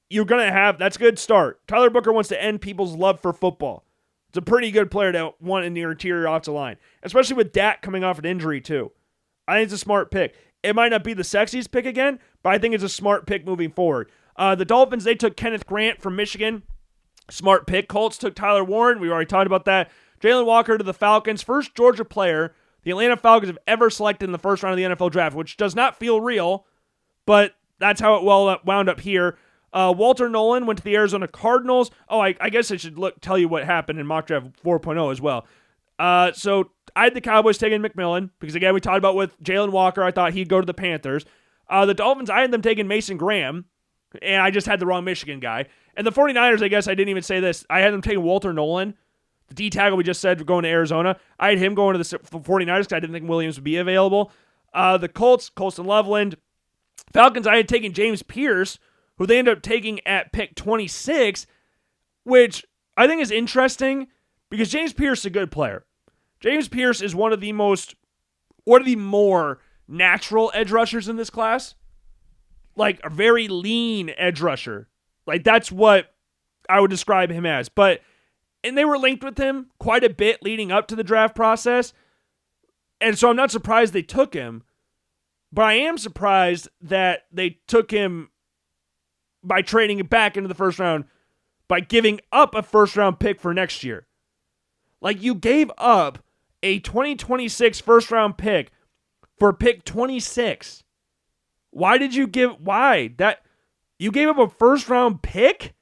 Speaker 1: You're going to have, that's a good start. Tyler Booker wants to end people's love for football. It's a pretty good player to want in the interior offensive line, especially with Dak coming off an injury too. I think it's a smart pick. It might not be the sexiest pick again, but I think it's a smart pick moving forward. The Dolphins, they took Kenneth Grant from Michigan. Smart pick. Colts took Tyler Warren. We already talked about that. Jalen Walker to the Falcons. First Georgia player the Atlanta Falcons have ever selected in the first round of the NFL draft, which does not feel real, but that's how it wound up here. Walter Nolan went to the Arizona Cardinals. Oh, I guess I should tell you what happened in mock draft 4.0 as well. So I had the Cowboys taking McMillan because, again, we talked about with Jalen Walker, I thought he'd go to the Panthers. The Dolphins, I had them taking Mason Graham, and I just had the wrong Michigan guy. And the 49ers, I guess I didn't even say this. I had them taking Walter Nolan, the D tackle we just said going to Arizona. I had him going to the 49ers because I didn't think Williams would be available. The Colts, Colston Loveland. Falcons, I had taken James Pierce, who they ended up taking at pick 26, which I think is interesting because James Pierce is a good player. James Pierce is one of the more natural edge rushers in this class. Like a very lean edge rusher. Like that's what I would describe him as. And they were linked with him quite a bit leading up to the draft process. And so I'm not surprised they took him. But I am surprised that they took him by trading it back into the first round by giving up a first round pick for next year. Like you gave up a 2026 first round pick for pick 26. Why? You gave up a first round pick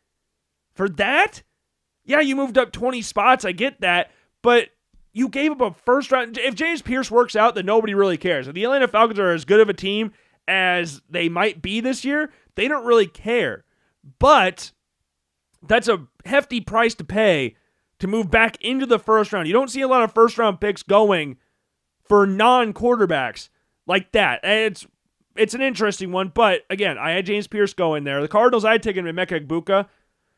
Speaker 1: for that? Yeah, you moved up 20 spots. I get that. But you gave up a first round. If James Pierce works out, then nobody really cares. If the Atlanta Falcons are as good of a team as they might be this year, they don't really care. But that's a hefty price to pay to move back into the first round. You don't see a lot of first round picks going for non-quarterbacks like that. And it's an interesting one, but again, I had James Pierce going there. The Cardinals, I had taken Emeka Egbuka.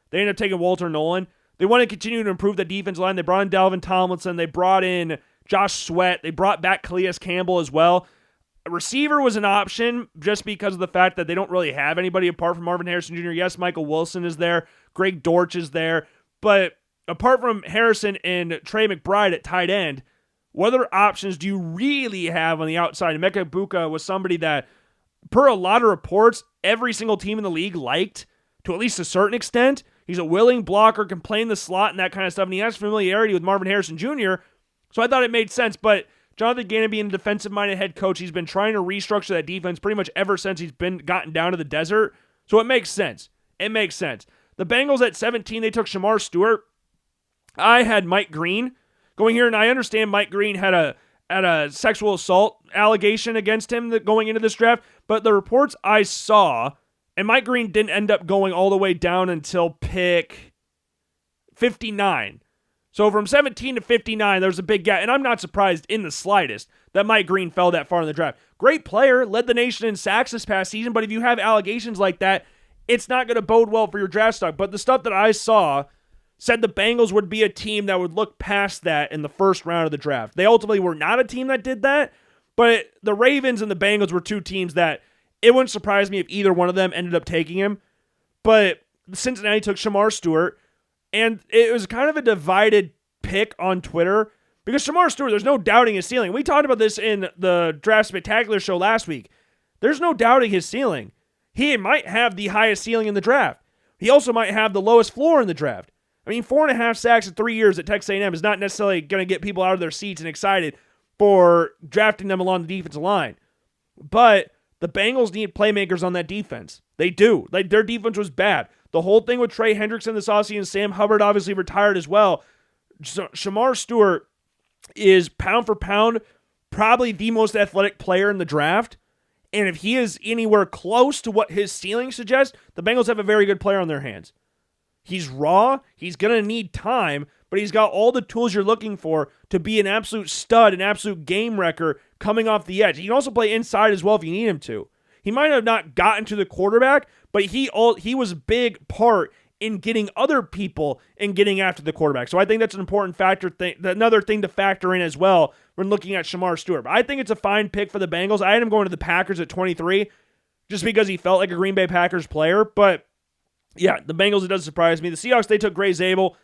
Speaker 1: They ended up taking Walter Nolan. They want to continue to improve the defense line. They brought in Dalvin Tomlinson. They brought in Josh Sweat. They brought back Calais Campbell as well. A receiver was an option just because of the fact that they don't really have anybody apart from Marvin Harrison Jr. Yes, Michael Wilson is there. Greg Dortch is there. But apart from Harrison and Trey McBride at tight end, what other options do you really have on the outside? Emeka Egbuka was somebody that, per a lot of reports, every single team in the league liked to at least a certain extent. He's a willing blocker, can play in the slot and that kind of stuff, and he has familiarity with Marvin Harrison Jr., so I thought it made sense. But Jonathan Gannon being a defensive-minded head coach, he's been trying to restructure that defense pretty much ever since he's gotten down to the desert, so it makes sense. It makes sense. The Bengals at 17, they took Shamar Stewart. I had Mike Green going here, and I understand Mike Green had a sexual assault allegation against him going into this draft, but the reports I saw, and Mike Green didn't end up going all the way down until pick 59. So from 17 to 59, there's a big gap, and I'm not surprised in the slightest that Mike Green fell that far in the draft. Great player, led the nation in sacks this past season, but if you have allegations like that, it's not going to bode well for your draft stock. But the stuff that I saw said the Bengals would be a team that would look past that in the first round of the draft. They ultimately were not a team that did that, but the Ravens and the Bengals were two teams that it wouldn't surprise me if either one of them ended up taking him. But Cincinnati took Shamar Stewart, and it was kind of a divided pick on Twitter because Shedeur Stewart, there's no doubting his ceiling. We talked about this in the Draft Spectacular show last week. There's no doubting his ceiling. He might have the highest ceiling in the draft. He also might have the lowest floor in the draft. I mean, 4.5 sacks in 3 years at Texas A&M is not necessarily going to get people out of their seats and excited for drafting them along the defensive line. But the Bengals need playmakers on that defense. They do. Their defense was bad. The whole thing with Trey Hendrickson this offseason, Sam Hubbard obviously retired as well. Shedeur Stewart is pound for pound probably the most athletic player in the draft. And if he is anywhere close to what his ceiling suggests, the Bengals have a very good player on their hands. He's raw. He's going to need time, but he's got all the tools you're looking for to be an absolute stud, an absolute game wrecker coming off the edge. He can also play inside as well if you need him to. He might have not gotten to the quarterback, but he was a big part in getting other people and getting after the quarterback. So I think that's an important factor, another thing to factor in as well when looking at Shedeur Stewart. But I think it's a fine pick for the Bengals. I had him going to the Packers at 23 just because he felt like a Green Bay Packers player. But yeah, the Bengals, it does surprise me. The Seahawks, they took Gray Zabel.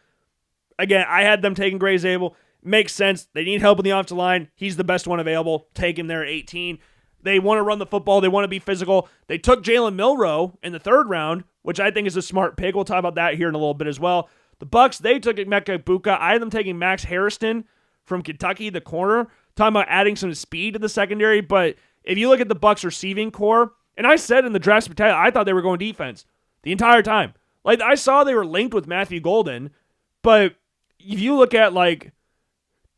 Speaker 1: Again, I had them taking Gray Zabel. Makes sense. They need help in the offensive line. He's the best one available. Take him there at 18. They want to run the football. They want to be physical. They took Jalen Milroe in the 3rd round, which I think is a smart pick. We'll talk about that here in a little bit as well. The Bucs, they took Emeka Egbuka. I had them taking Max Harrison from Kentucky, the corner. Talking about adding some speed to the secondary. But if you look at the Bucs receiving core, and I said in the draft spectacular, I thought they were going defense the entire time. Like, I saw they were linked with Matthew Golden, but if you look at, like,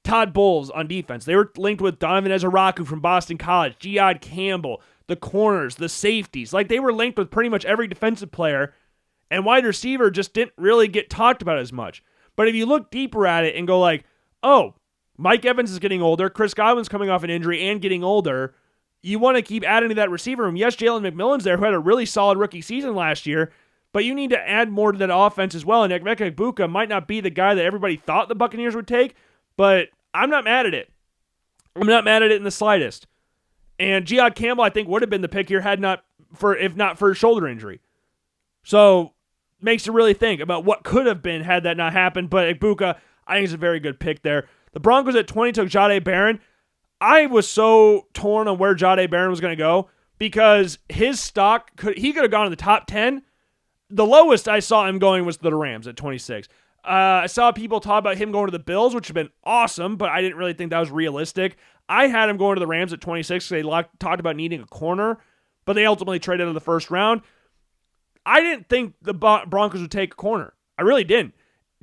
Speaker 1: Todd Bowles on defense, they were linked with Donovan Ezeraku from Boston College, Jihad Campbell, the corners, the safeties. Like, they were linked with pretty much every defensive player, and wide receiver just didn't really get talked about as much. But if you look deeper at it and go like, oh, Mike Evans is getting older, Chris Godwin's coming off an injury and getting older, you want to keep adding to that receiver room. Yes, Jalen McMillan's there, who had a really solid rookie season last year, but you need to add more to that offense as well. And Emeka Egbuka might not be the guy that everybody thought the Buccaneers would take, but I'm not mad at it. I'm not mad at it in the slightest. And Jihad Campbell, I think, would have been the pick here if not for a shoulder injury. So makes you really think about what could have been had that not happened. But Egbuka, I think, is a very good pick there. The Broncos at 20 took Jahdae Barron. I was so torn on where Jahdae Barron was going to go because his stock, he could have gone in the top 10. The lowest I saw him going was the Rams at 26. I saw people talk about him going to the Bills, which would have been awesome, but I didn't really think that was realistic. I had him going to the Rams at 26 because they talked about needing a corner, but they ultimately traded in the 1st round. I didn't think the Broncos would take a corner. I really didn't.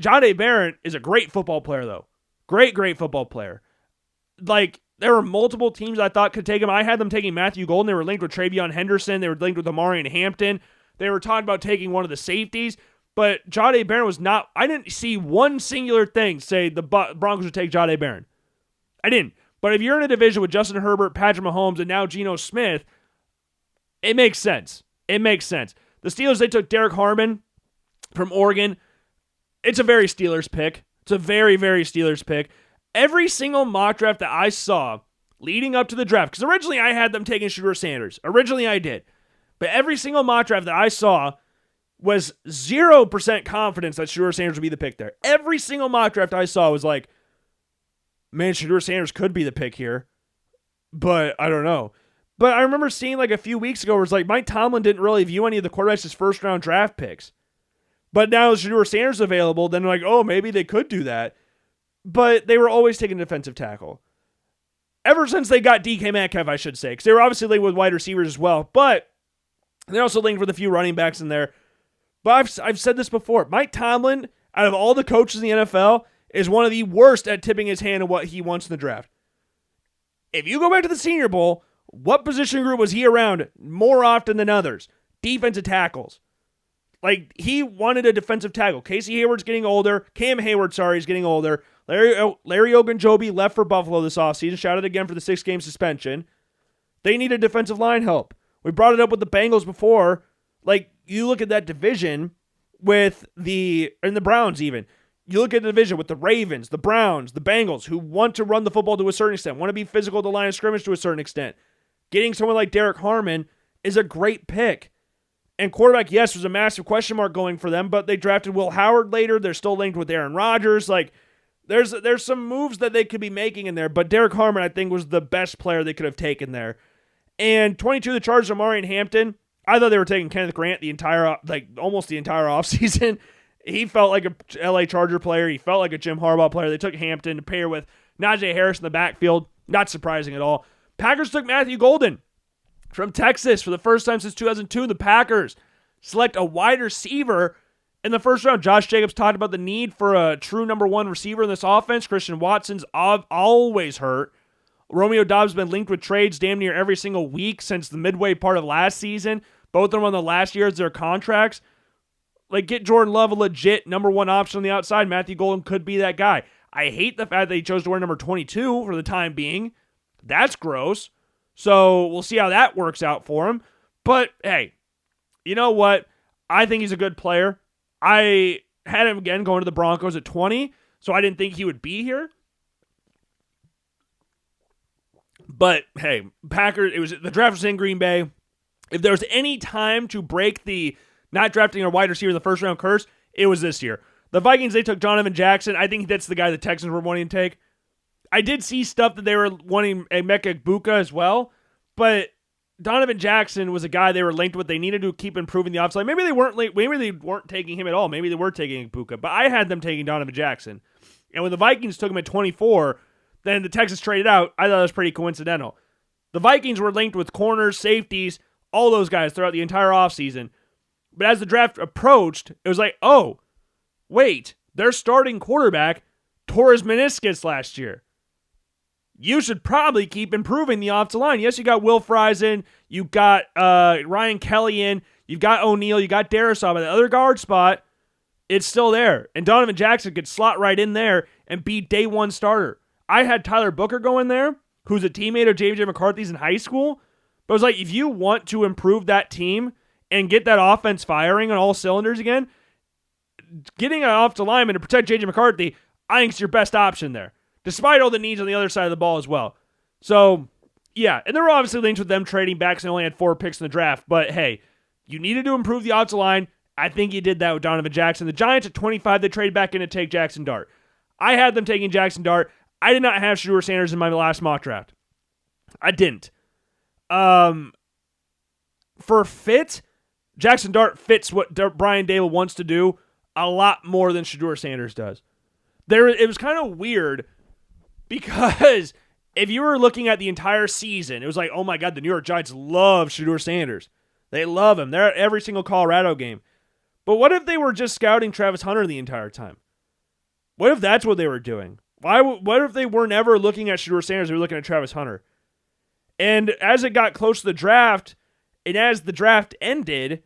Speaker 1: Jahdae Barron is a great football player, though. Great football player. Like, there were multiple teams I thought could take him. I had them taking Matthew Golden. They were linked with Travion Henderson. They were linked with Amari and Hampton. They were talking about taking one of the safeties. But Jahdae Barron was not... I didn't see one singular thing say the Broncos would take Jahdae Barron. I didn't. But if you're in a division with Justin Herbert, Patrick Mahomes, and now Geno Smith, it makes sense. It makes sense. The Steelers, they took Derek Harmon from Oregon. It's a very Steelers pick. It's a very, very Steelers pick. Every single mock draft that I saw leading up to the draft, because originally I had them taking Shedeur Sanders. Originally I did. But every single mock draft that I saw was 0% confidence that Shedeur Sanders would be the pick there. Every single mock draft I saw was like, man, Shedeur Sanders could be the pick here. But I don't know. But I remember seeing like a few weeks ago where it's like Mike Tomlin didn't really view any of the quarterbacks as 1st-round draft picks. But now Shedeur Sanders available, then like, oh, maybe they could do that. But they were always taking defensive tackle. Ever since they got DK Metcalf, I should say. Because they were obviously linked with wide receivers as well. But they're also linked with a few running backs in there. But I've said this before. Mike Tomlin, out of all the coaches in the NFL, is one of the worst at tipping his hand on what he wants in the draft. If you go back to the Senior Bowl, what position group was he around more often than others? Defensive tackles. Like, he wanted a defensive tackle. Casey Hayward's getting older. Cam Hayward, is getting older. Larry Ogunjobi left for Buffalo this offseason. Shouted again for the 6-game suspension. They needed defensive line help. We brought it up with the Bengals before. Like, you look at that division with the Browns even. You look at the division with the Ravens, the Browns, the Bengals, who want to run the football to a certain extent, want to be physical at the line of scrimmage to a certain extent. Getting someone like Derek Harmon is a great pick. And quarterback, yes, was a massive question mark going for them, but they drafted Will Howard later. They're still linked with Aaron Rodgers. Like, There's some moves that they could be making in there, but Derek Harmon, I think, was the best player they could have taken there. And 22, the Chargers, Amari and Hampton. I thought they were taking Kenneth Grant almost the entire offseason. He felt like a LA Charger player. He felt like a Jim Harbaugh player. They took Hampton to pair with Najee Harris in the backfield. Not surprising at all. Packers took Matthew Golden from Texas for the first time since 2002. The Packers select a wide receiver in the first round. Josh Jacobs talked about the need for a true number one receiver in this offense. Christian Watson's always hurt. Romeo Doubs has been linked with trades damn near every single week since the midway part of last season. Both of them on the last years of their contracts. Like, get Jordan Love a legit number one option on the outside. Matthew Golden could be that guy. I hate the fact that he chose to wear number 22 for the time being. That's gross. So we'll see how that works out for him. But, hey, you know what? I think he's a good player. I had him, again, going to the Broncos at 20, so I didn't think he would be here. But, hey, Packers, the draft was in Green Bay. If there was any time to break the not drafting a wide receiver in the first round curse, it was this year. The Vikings, they took Donovan Jackson. I think that's the guy the Texans were wanting to take. I did see stuff that they were wanting Emeka Egbuka as well, but Donovan Jackson was a guy they were linked with. They needed to keep improving the offensive line. Maybe they weren't taking him at all. Maybe they were taking Egbuka, but I had them taking Donovan Jackson. And when the Vikings took him at 24, then the Texans traded out. I thought it was pretty coincidental. The Vikings were linked with corners, safeties, all those guys throughout the entire offseason. But as the draft approached, it was like, oh, wait, their starting quarterback tore his meniscus last year. You should probably keep improving the offensive line. Yes, you got Will Fries in, you got Ryan Kelly in, you've got O'Neal, you got Darrisaw, but the other guard spot, it's still there. And Donovan Jackson could slot right in there and be day one starter. I had Tyler Booker go in there, who's a teammate of J.J. McCarthy's in high school. But it was like, if you want to improve that team and get that offense firing on all cylinders again, getting an offensive lineman to protect J.J. McCarthy, I think is your best option there, despite all the needs on the other side of the ball as well. So, yeah, and there were obviously links with them trading back, so they only had 4 picks in the draft. But, hey, you needed to improve the offensive line. I think you did that with Donovan Jackson. The Giants at 25, they traded back in to take Jackson Dart. I had them taking Jackson Dart. I did not have Shedeur Sanders in my last mock draft. I didn't. For fit, Jackson Dart fits what Brian Dable wants to do a lot more than Shedeur Sanders does. It was kind of weird because if you were looking at the entire season, it was like, oh my God, the New York Giants love Shedeur Sanders. They love him. They're at every single Colorado game. But what if they were just scouting Travis Hunter the entire time? What if that's what they were doing? What if they were never looking at Shedeur Sanders, they were looking at Travis Hunter? And as it got close to the draft, and as the draft ended,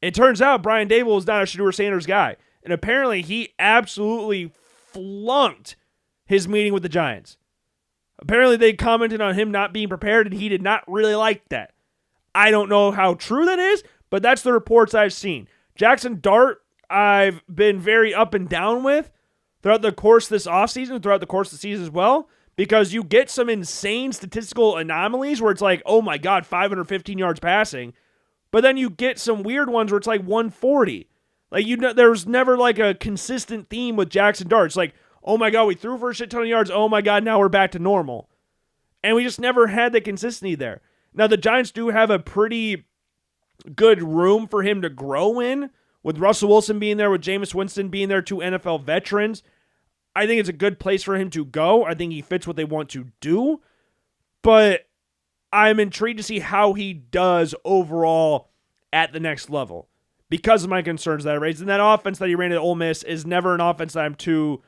Speaker 1: it turns out Brian Dable was not a Shedeur Sanders guy. And apparently he absolutely flunked his meeting with the Giants. Apparently they commented on him not being prepared, and he did not really like that. I don't know how true that is, but that's the reports I've seen. Jackson Dart, I've been very up and down with throughout the course of this offseason, throughout the course of the season as well, because you get some insane statistical anomalies where it's like, oh my God, 515 yards passing. But then you get some weird ones where it's like 140. Like, there's never like a consistent theme with Jackson Dart. It's like, oh my God, we threw for a shit ton of yards. Oh my God, now we're back to normal. And we just never had the consistency there. Now, the Giants do have a pretty good room for him to grow in, with Russell Wilson being there, with Jameis Winston being there, 2 NFL veterans. I think it's a good place for him to go. I think he fits what they want to do. But I'm intrigued to see how he does overall at the next level because of my concerns that I raised. And that offense that he ran at Ole Miss is never an offense that I'm too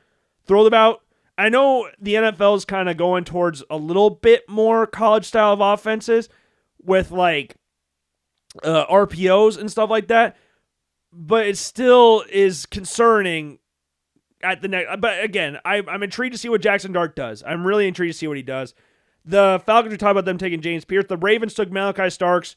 Speaker 1: thrilled about. I know the NFL is kind of going towards a little bit more college style of offenses with like RPOs and stuff like that. But it still is concerning at the next. But again, I'm intrigued to see what Jackson Dart does. I'm really intrigued to see what he does. The Falcons, we talked about them taking James Pierce. The Ravens took Malachi Starks.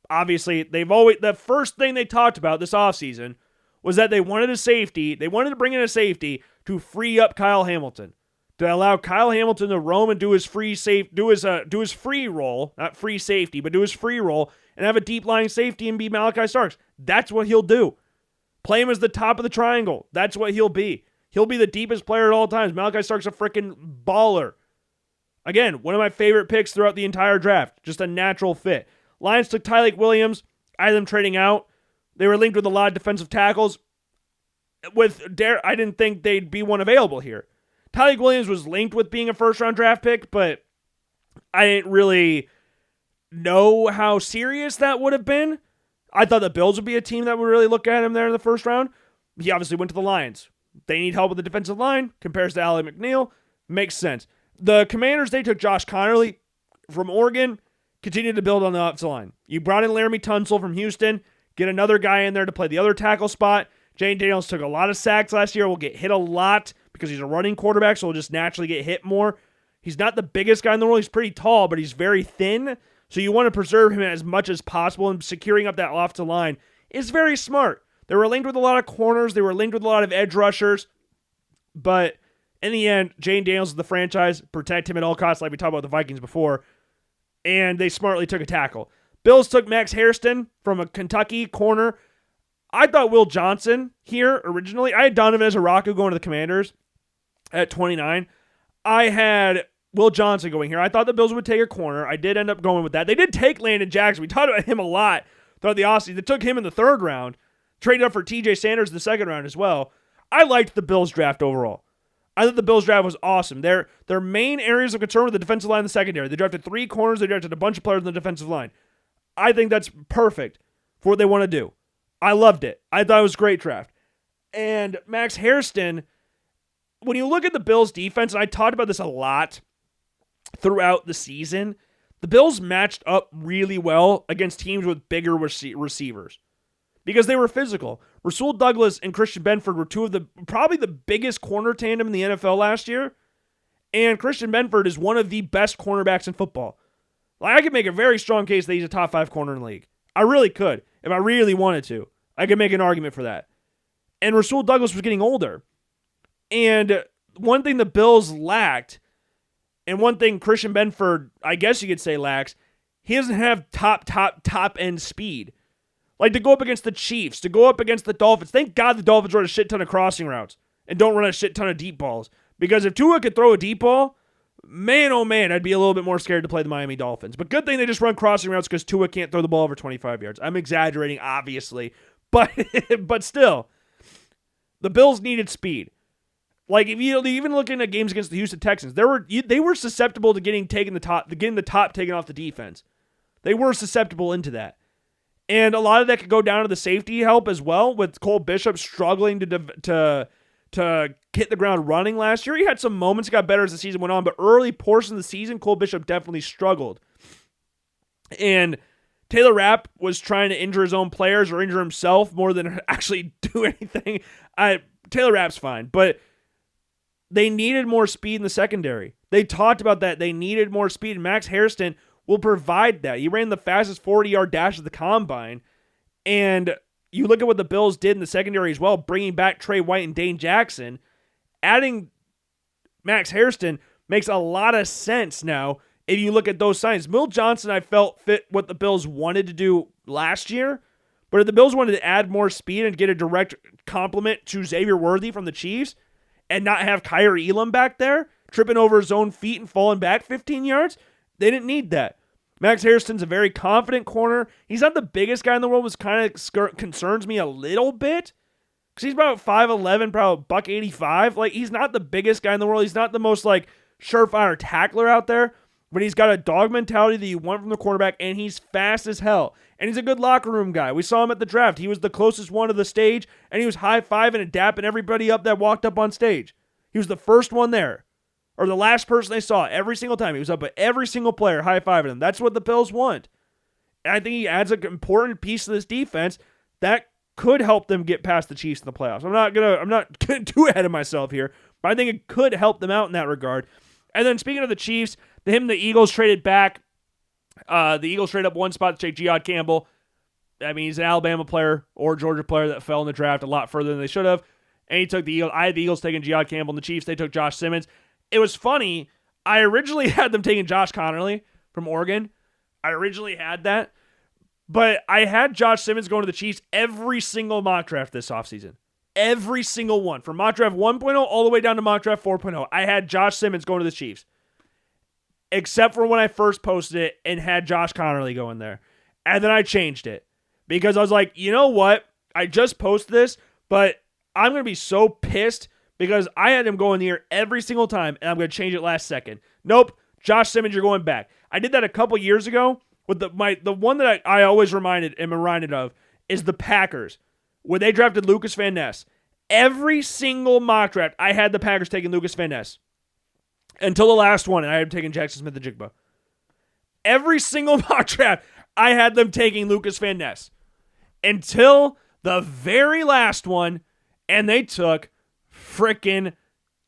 Speaker 1: Obviously, the first thing they talked about this offseason was that they wanted a safety. They wanted to bring in a safety to free up Kyle Hamilton, to allow Kyle Hamilton to roam and do his free role, not free safety, but do his free role and have a deep lying safety and be Malachi Starks. That's what he'll do. Play him as the top of the triangle. That's what he'll be. He'll be the deepest player at all times. Malachi Stark's a freaking baller. Again, one of my favorite picks throughout the entire draft. Just a natural fit. Lions took Tyleik Williams. I had them trading out. They were linked with a lot of defensive tackles. I didn't think they'd be one available here. Tyleik Williams was linked with being a first-round draft pick, but I didn't really know how serious that would have been. I thought the Bills would be a team that would really look at him there in the first round. He obviously went to the Lions. They need help with the defensive line. Compares to Allie McNeil. Makes sense. The Commanders, they took Josh Connerly from Oregon. Continued to build on the offensive line. You brought in Laramie Tunsil from Houston. Get another guy in there to play the other tackle spot. Jane Daniels took a lot of sacks last year. Will get hit a lot because he's a running quarterback, so he'll just naturally get hit more. He's not the biggest guy in the world. He's pretty tall, but he's very thin. So you want to preserve him as much as possible, and securing up that offensive line is very smart. They were linked with a lot of corners. They were linked with a lot of edge rushers. But in the end, Jane Daniels is the franchise. Protect him at all costs, like we talked about the Vikings before. And they smartly took a tackle. Bills took Max Hairston from a Kentucky corner. I thought Will Johnson here originally. I had Donovan Ezaraku going to the Commanders at 29. I had Will Johnson going here. I thought the Bills would take a corner. I did end up going with that. They did take Landon Jackson. We talked about him a lot throughout the offseason. They took him in the third round. Traded up for TJ Sanders in the second round as well. I liked the Bills draft overall. I thought the Bills draft was awesome. Their main areas of concern were the defensive line and the secondary. They drafted 3 corners. They drafted a bunch of players on the defensive line. I think that's perfect for what they want to do. I loved it. I thought it was a great draft. And Max Hairston, when you look at the Bills' defense, and I talked about this a lot throughout the season, the Bills matched up really well against teams with bigger receivers because they were physical. Rasul Douglas and Christian Benford were two of probably the biggest corner tandem in the NFL last year, and Christian Benford is one of the best cornerbacks in football. Like, I could make a very strong case that he's a top 5 corner in the league. I really could. If I really wanted to, I could make an argument for that. And Rasul Douglas was getting older. And one thing the Bills lacked, and one thing Christian Benford, I guess you could say, lacks, he doesn't have top end speed. Like, to go up against the Chiefs, to go up against the Dolphins. Thank God the Dolphins run a shit ton of crossing routes and don't run a shit ton of deep balls. Because if Tua could throw a deep ball, man, oh man, I'd be a little bit more scared to play the Miami Dolphins. But good thing they just run crossing routes because Tua can't throw the ball over 25 yards. I'm exaggerating, obviously. But still, the Bills needed speed. Like, if you even looking at games against the Houston Texans, they were susceptible to getting the top taken off the defense. They were susceptible into that. And a lot of that could go down to the safety help as well, with Cole Bishop struggling to hit the ground running last year. He had some moments, got better as the season went on, but early portions of the season, Cole Bishop definitely struggled. And Taylor Rapp was trying to injure his own players or injure himself more than actually do anything. Taylor Rapp's fine, but they needed more speed in the secondary. They talked about that. They needed more speed, and Max Hairston will provide that. He ran the fastest 40-yard dash of the combine, and you look at what the Bills did in the secondary as well, bringing back Trey White and Dane Jackson. Adding Max Hairston makes a lot of sense now if you look at those signs. Will Johnson, I felt, fit what the Bills wanted to do last year, but if the Bills wanted to add more speed and get a direct compliment to Xavier Worthy from the Chiefs and not have Kyrie Elam back there tripping over his own feet and falling back 15 yards, they didn't need that. Max Hairston's a very confident corner. He's not the biggest guy in the world, which kind of concerns me a little bit. Because he's about 5'11", probably $185. Like, he's not the biggest guy in the world. He's not the most, like, surefire tackler out there. But he's got a dog mentality that you want from the cornerback, and he's fast as hell. And he's a good locker room guy. We saw him at the draft. He was the closest one to the stage, and he was high-fiving and dapping everybody up that walked up on stage. He was the first one there. Or the last person they saw every single time. He was up at every single player, high-fiving them. That's what the Bills want. And I think he adds an important piece to this defense that could help them get past the Chiefs in the playoffs. I'm not getting too ahead of myself here, but I think it could help them out in that regard. And then speaking of the Chiefs, the Eagles traded back. The Eagles traded up one spot to take Jihad Campbell. I mean, he's an Alabama player or Georgia player that fell in the draft a lot further than they should have. And he took the Eagles. I had the Eagles taking Jihad Campbell, and the Chiefs, they took Josh Simmons. It was funny. I originally had them taking Josh Connerly from Oregon. I originally had that. But I had Josh Simmons going to the Chiefs every single mock draft this offseason. Every single one. From mock draft 1.0 all the way down to mock draft 4.0. I had Josh Simmons going to the Chiefs. Except for when I first posted it and had Josh Connerly go in there. And then I changed it. Because I was like, you know what? I just posted this, but I'm going to be so pissed because I had him go in the air every single time, and I'm going to change it last second. Nope. Josh Simmons, you're going back. I did that a couple years ago. With the one that I always am reminded of is the Packers, where they drafted Lucas Van Ness. Every single mock draft, I had the Packers taking Lucas Van Ness. Until the last one, and I had taken Jackson Smith-Njigba. Every single mock draft, I had them taking Lucas Van Ness. Until the very last one, and they took frickin'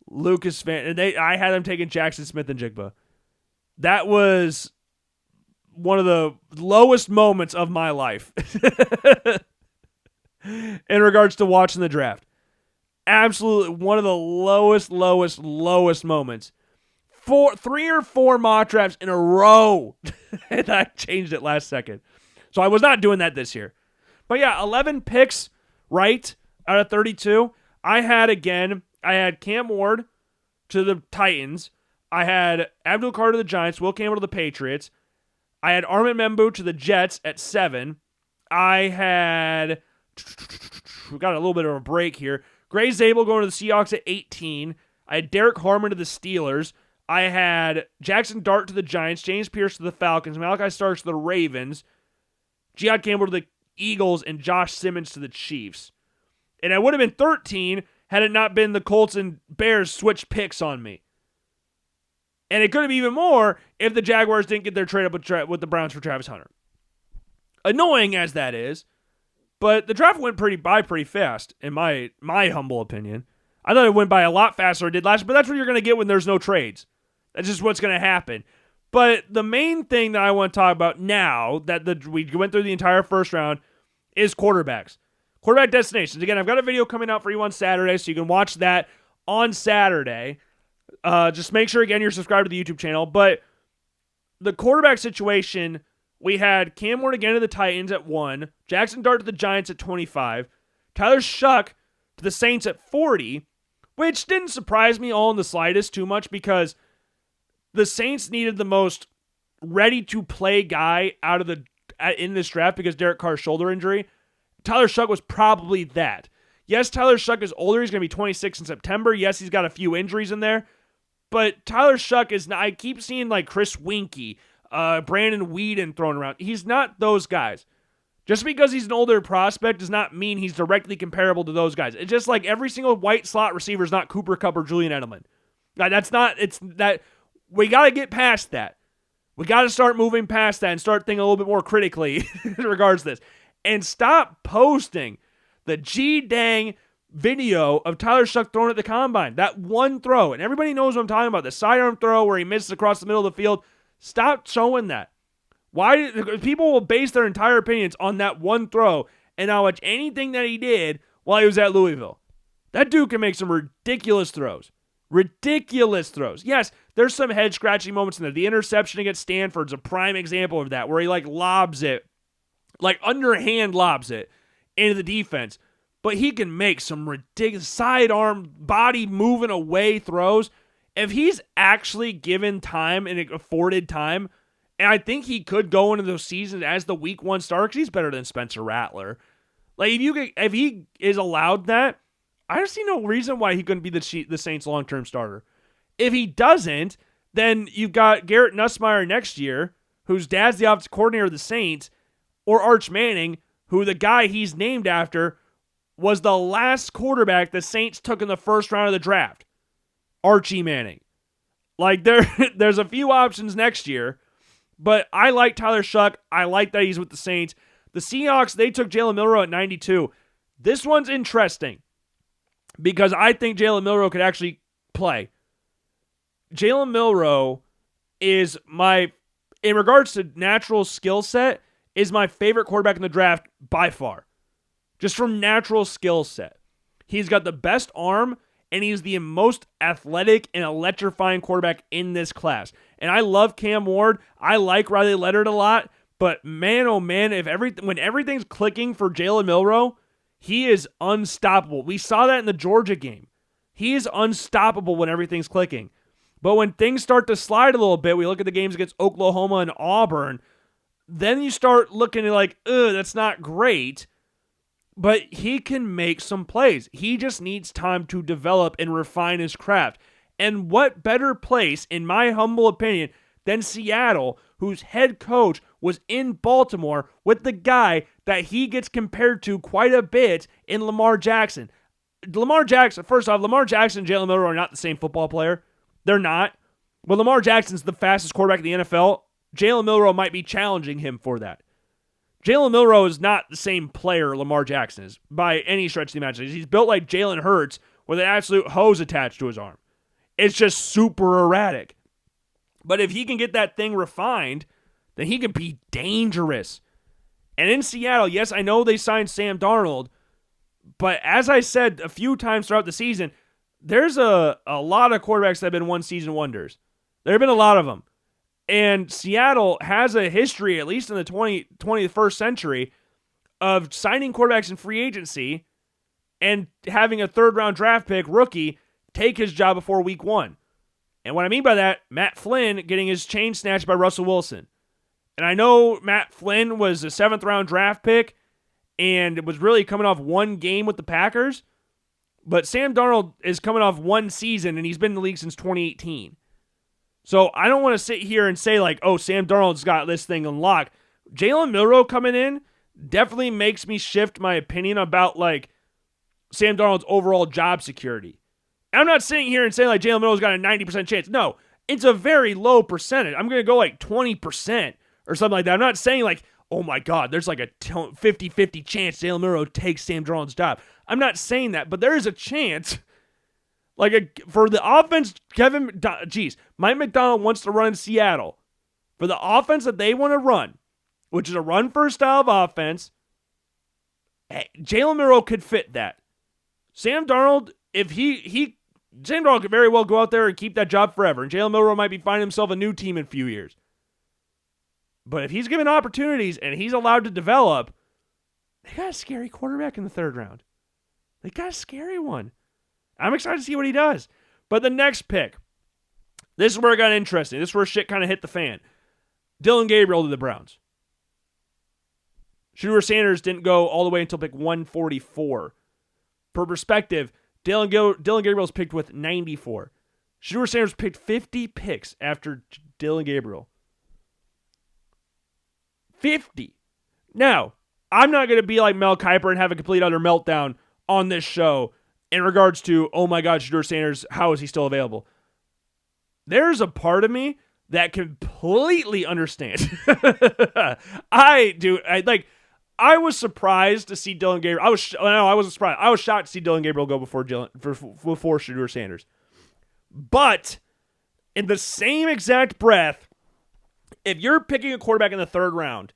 Speaker 1: Lucas Van... I had them taking Jackson Smith-Njigba. That was one of the lowest moments of my life in regards to watching the draft. Absolutely one of the lowest moments. 3 or 4 mock drafts in a row. And I changed it last second. So I was not doing that this year. But yeah, 11 picks, right, out of 32. I had Cam Ward to the Titans. I had Abdul Carter to the Giants, Will Campbell to the Patriots. I had Armin Membu to the Jets at 7. We got a little bit of a break here. Gray Zabel going to the Seahawks at 18. I had Derek Harmon to the Steelers. I had Jackson Dart to the Giants, James Pierce to the Falcons, Malachi Starks to the Ravens, Jihad Campbell to the Eagles, and Josh Simmons to the Chiefs. And I would have been 13 had it not been the Colts and Bears switch picks on me. And it could have been even more if the Jaguars didn't get their trade up with the Browns for Travis Hunter. Annoying as that is, but the draft went pretty fast, in my humble opinion. I thought it went by a lot faster than it did last year, but that's what you're going to get when there's no trades. That's just what's going to happen. But the main thing that I want to talk about now that we went through the entire first round is quarterbacks. Quarterback destinations. Again, I've got a video coming out for you on Saturday, so you can watch that on Saturday. Just make sure, again, you're subscribed to the YouTube channel. But the quarterback situation, we had Cam Ward again to the Titans at 1, Jackson Dart to the Giants at 25, Tyler Shuck to the Saints at 40, which didn't surprise me all in the slightest too much because the Saints needed the most ready-to-play guy in this draft because Derek Carr's shoulder injury. Tyler Shuck was probably that. Yes, Tyler Shuck is older. He's going to be 26 in September. Yes, he's got a few injuries in there. But Tyler Shuck is not... I keep seeing like Chris Winkie, Brandon Whedon thrown around. He's not those guys. Just because he's an older prospect does not mean he's directly comparable to those guys. It's just like every single white slot receiver is not Cooper Kupp or Julian Edelman. That's not... It's that... We got to get past that. We got to start moving past that and start thinking a little bit more critically in regards to this. And stop posting the G-dang video of Tyler Shuck throwing at the combine. That one throw. And everybody knows what I'm talking about. The sidearm throw where he misses across the middle of the field. Stop showing that. Why? People will base their entire opinions on that one throw and not watch anything that he did while he was at Louisville. That dude can make some ridiculous throws. Ridiculous throws. Yes, there's some head-scratching moments in there. The interception against Stanford's a prime example of that, where he lobs it, underhand lobs it into the defense. But he can make some ridiculous sidearm, body moving away throws. If he's actually given time and afforded time, and I think he could go into those seasons as the week 1 starter, because he's better than Spencer Rattler. If he is allowed that, I don't see no reason why he couldn't be the Saints' long-term starter. If he doesn't, then you've got Garrett Nussmeier next year, whose dad's the offensive coordinator of the Saints, or Arch Manning, who the guy he's named after was the last quarterback the Saints took in the first round of the draft. Archie Manning. There's a few options next year, but I like Tyler Shuck. I like that he's with the Saints. The Seahawks, they took Jalen Milroe at 92. This one's interesting because I think Jalen Milroe could actually play. Jalen Milroe is in regards to natural skill set, is my favorite quarterback in the draft by far. Just from natural skill set. He's got the best arm, and he's the most athletic and electrifying quarterback in this class. And I love Cam Ward. I like Riley Leonard a lot. But man, oh man, when everything's clicking for Jalen Milroe, He is unstoppable. We saw that in the Georgia game. He is unstoppable when everything's clicking. But when things start to slide a little bit, we look at the games against Oklahoma and Auburn, then you start looking at like, that's not great. But he can make some plays. He just needs time to develop and refine his craft. And what better place, in my humble opinion, than Seattle, whose head coach was in Baltimore with the guy that he gets compared to quite a bit in Lamar Jackson. First off, Lamar Jackson and Jalen Milroe are not the same football player. They're not. But Lamar Jackson's the fastest quarterback in the NFL. Jalen Milroe might be challenging him for that. Jalen Milroe is not the same player Lamar Jackson is by any stretch of the imagination. He's built like Jalen Hurts with an absolute hose attached to his arm. It's just super erratic. But if he can get that thing refined, then he can be dangerous. And in Seattle, yes, I know they signed Sam Darnold, but as I said a few times throughout the season, there's a lot of quarterbacks that have been one-season wonders. There have been a lot of them. And Seattle has a history, at least in the 21st century, of signing quarterbacks in free agency and having a third-round draft pick rookie take his job before week 1. And what I mean by that, Matt Flynn getting his chain snatched by Russell Wilson. And I know Matt Flynn was a 7th-round draft pick and was really coming off one game with the Packers, but Sam Darnold is coming off one season, and he's been in the league since 2018. So I don't want to sit here and say like, oh, Sam Darnold's got this thing unlocked. Jalen Milroe coming in definitely makes me shift my opinion about like Sam Darnold's overall job security. I'm not sitting here and saying like Jalen Milroe's got a 90% chance. No, it's a very low percentage. I'm going to go like 20% or something like that. I'm not saying like, oh my God, there's like a 50-50 chance Jalen Milroe takes Sam Darnold's job. I'm not saying that, but there is a chance. For the offense, Mike McDonald wants to run in Seattle. For the offense that they want to run, which is a run-first style of offense, Jalen Milroe could fit that. Sam Darnold, Sam Darnold could very well go out there and keep that job forever, and Jalen Milroe might be finding himself a new team in a few years. But if he's given opportunities and he's allowed to develop, they got a scary quarterback in the 3rd round. They got a scary one. I'm excited to see what he does. But the next pick, this is where it got interesting. This is where shit kind of hit the fan. Dillon Gabriel to the Browns. Shedeur Sanders didn't go all the way until pick 144. For perspective, Dillon Gabriel's picked with 94. Shedeur Sanders picked 50 picks after Dillon Gabriel. 50. Now, I'm not going to be like Mel Kiper and have a complete utter meltdown on this show in regards to, oh my God, Shedeur Sanders, how is he still available? There's a part of me that completely understands. I was surprised to see Dillon Gabriel. I wasn't surprised. I was shocked to see Dillon Gabriel go before Shedeur Sanders. But in the same exact breath, if you're picking a quarterback in the 3rd round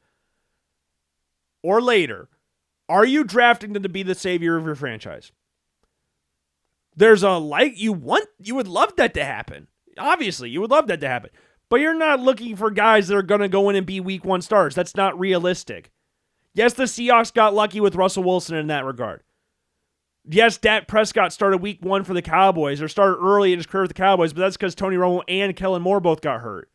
Speaker 1: or later, are you drafting them to be the savior of your franchise? There's you would love that to happen. Obviously, you would love that to happen. But you're not looking for guys that are going to go in and be week 1 stars. That's not realistic. Yes, the Seahawks got lucky with Russell Wilson in that regard. Yes, Dak Prescott started week 1 for the Cowboys, or started early in his career with the Cowboys, but that's because Tony Romo and Kellen Moore both got hurt.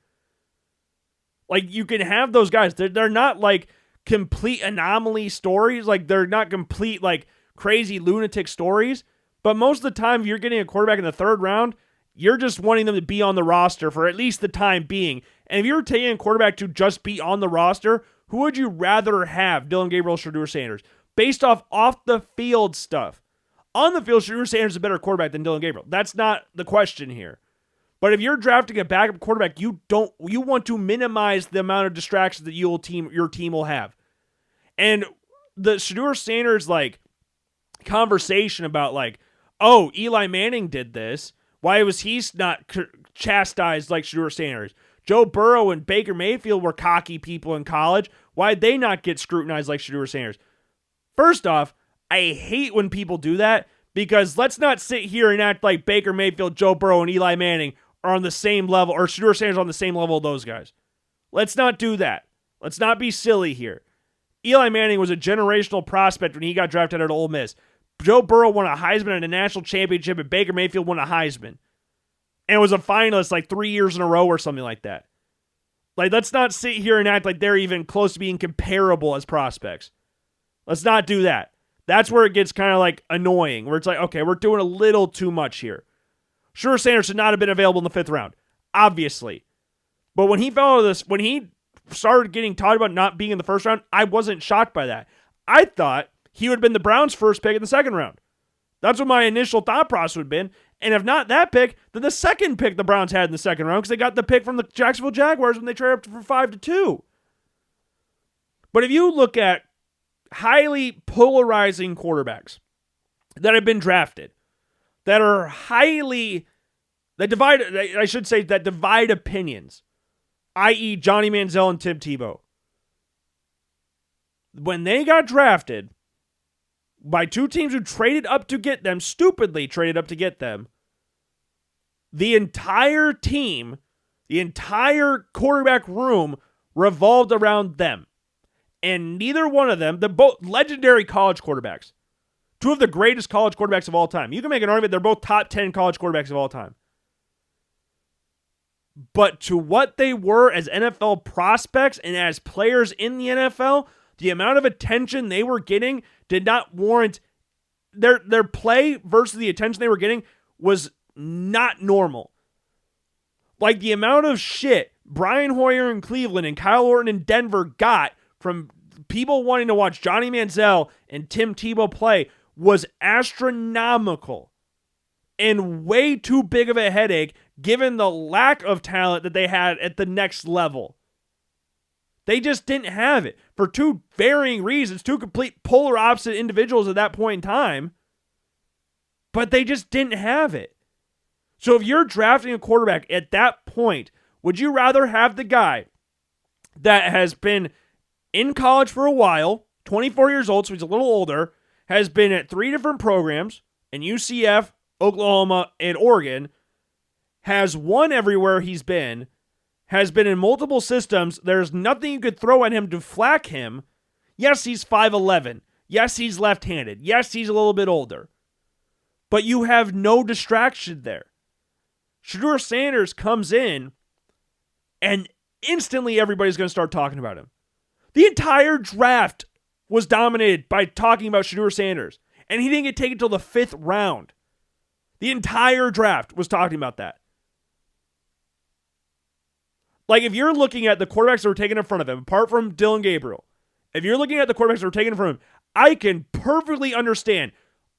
Speaker 1: Like, you can have those guys. They're not like complete anomaly stories. Like, they're not complete like crazy lunatic stories. But most of the time, if you're getting a quarterback in the 3rd round, you're just wanting them to be on the roster for at least the time being. And if you're taking a quarterback to just be on the roster, who would you rather have, Dillon Gabriel or Shedeur Sanders? Based off the field stuff. On the field, Shedeur Sanders is a better quarterback than Dillon Gabriel. That's not the question here. But if you're drafting a backup quarterback, you want to minimize the amount of distractions that your team will have. And the Shedeur Sanders conversation about oh, Eli Manning did this. Why was he not chastised like Shedeur Sanders? Joe Burrow and Baker Mayfield were cocky people in college. Why did they not get scrutinized like Shedeur Sanders? First off, I hate when people do that, because let's not sit here and act like Baker Mayfield, Joe Burrow, and Eli Manning are on the same level, or Shedeur Sanders on the same level of those guys. Let's not do that. Let's not be silly here. Eli Manning was a generational prospect when he got drafted out of Ole Miss. Joe Burrow won a Heisman and a national championship, and Baker Mayfield won a Heisman. And was a finalist like 3 years in a row or something like that. Like, let's not sit here and act like they're even close to being comparable as prospects. Let's not do that. That's where it gets kind of like annoying, where it's like, okay, we're doing a little too much here. Shedeur Sanders should not have been available in the 5th round, obviously. But when he started getting talked about not being in the 1st round, I wasn't shocked by that. I thought he would have been the Browns' first pick in the 2nd round. That's what my initial thought process would have been. And if not that pick, then the second pick the Browns had in the 2nd round, because they got the pick from the Jacksonville Jaguars when they traded up for 5-2. But if you look at highly polarizing quarterbacks that have been drafted, that divide opinions, i.e. Johnny Manziel and Tim Tebow, when they got drafted by 2 teams who traded up to get them, stupidly traded up to get them, the entire team, the entire quarterback room revolved around them. And neither one of them, they're both legendary college quarterbacks. 2 of the greatest college quarterbacks of all time. You can make an argument they're both top 10 college quarterbacks of all time. But to what they were as NFL prospects and as players in the NFL, the amount of attention they were getting did not warrant their play versus the attention they were getting was not normal. Like the amount of shit Brian Hoyer in Cleveland and Kyle Orton in Denver got from people wanting to watch Johnny Manziel and Tim Tebow play was astronomical and way too big of a headache given the lack of talent that they had at the next level. They just didn't have it for 2 varying reasons, 2 complete polar opposite individuals at that point in time, but they just didn't have it. So if you're drafting a quarterback at that point, would you rather have the guy that has been in college for a while, 24 years old, so he's a little older, has been at 3 different programs, in UCF, Oklahoma, and Oregon, has won everywhere he's been, has been in multiple systems, there's nothing you could throw at him to flack him. Yes, he's 5'11". Yes, he's left-handed. Yes, he's a little bit older. But you have no distraction there. Shedeur Sanders comes in, and instantly everybody's going to start talking about him. The entire draft was dominated by talking about Shedeur Sanders, and he didn't get taken until the 5th round. The entire draft was talking about that. Like, if you're looking at the quarterbacks that were taken in front of him, apart from Dylan Gabriel, if you're looking at the quarterbacks that were taken in front of him, I can perfectly understand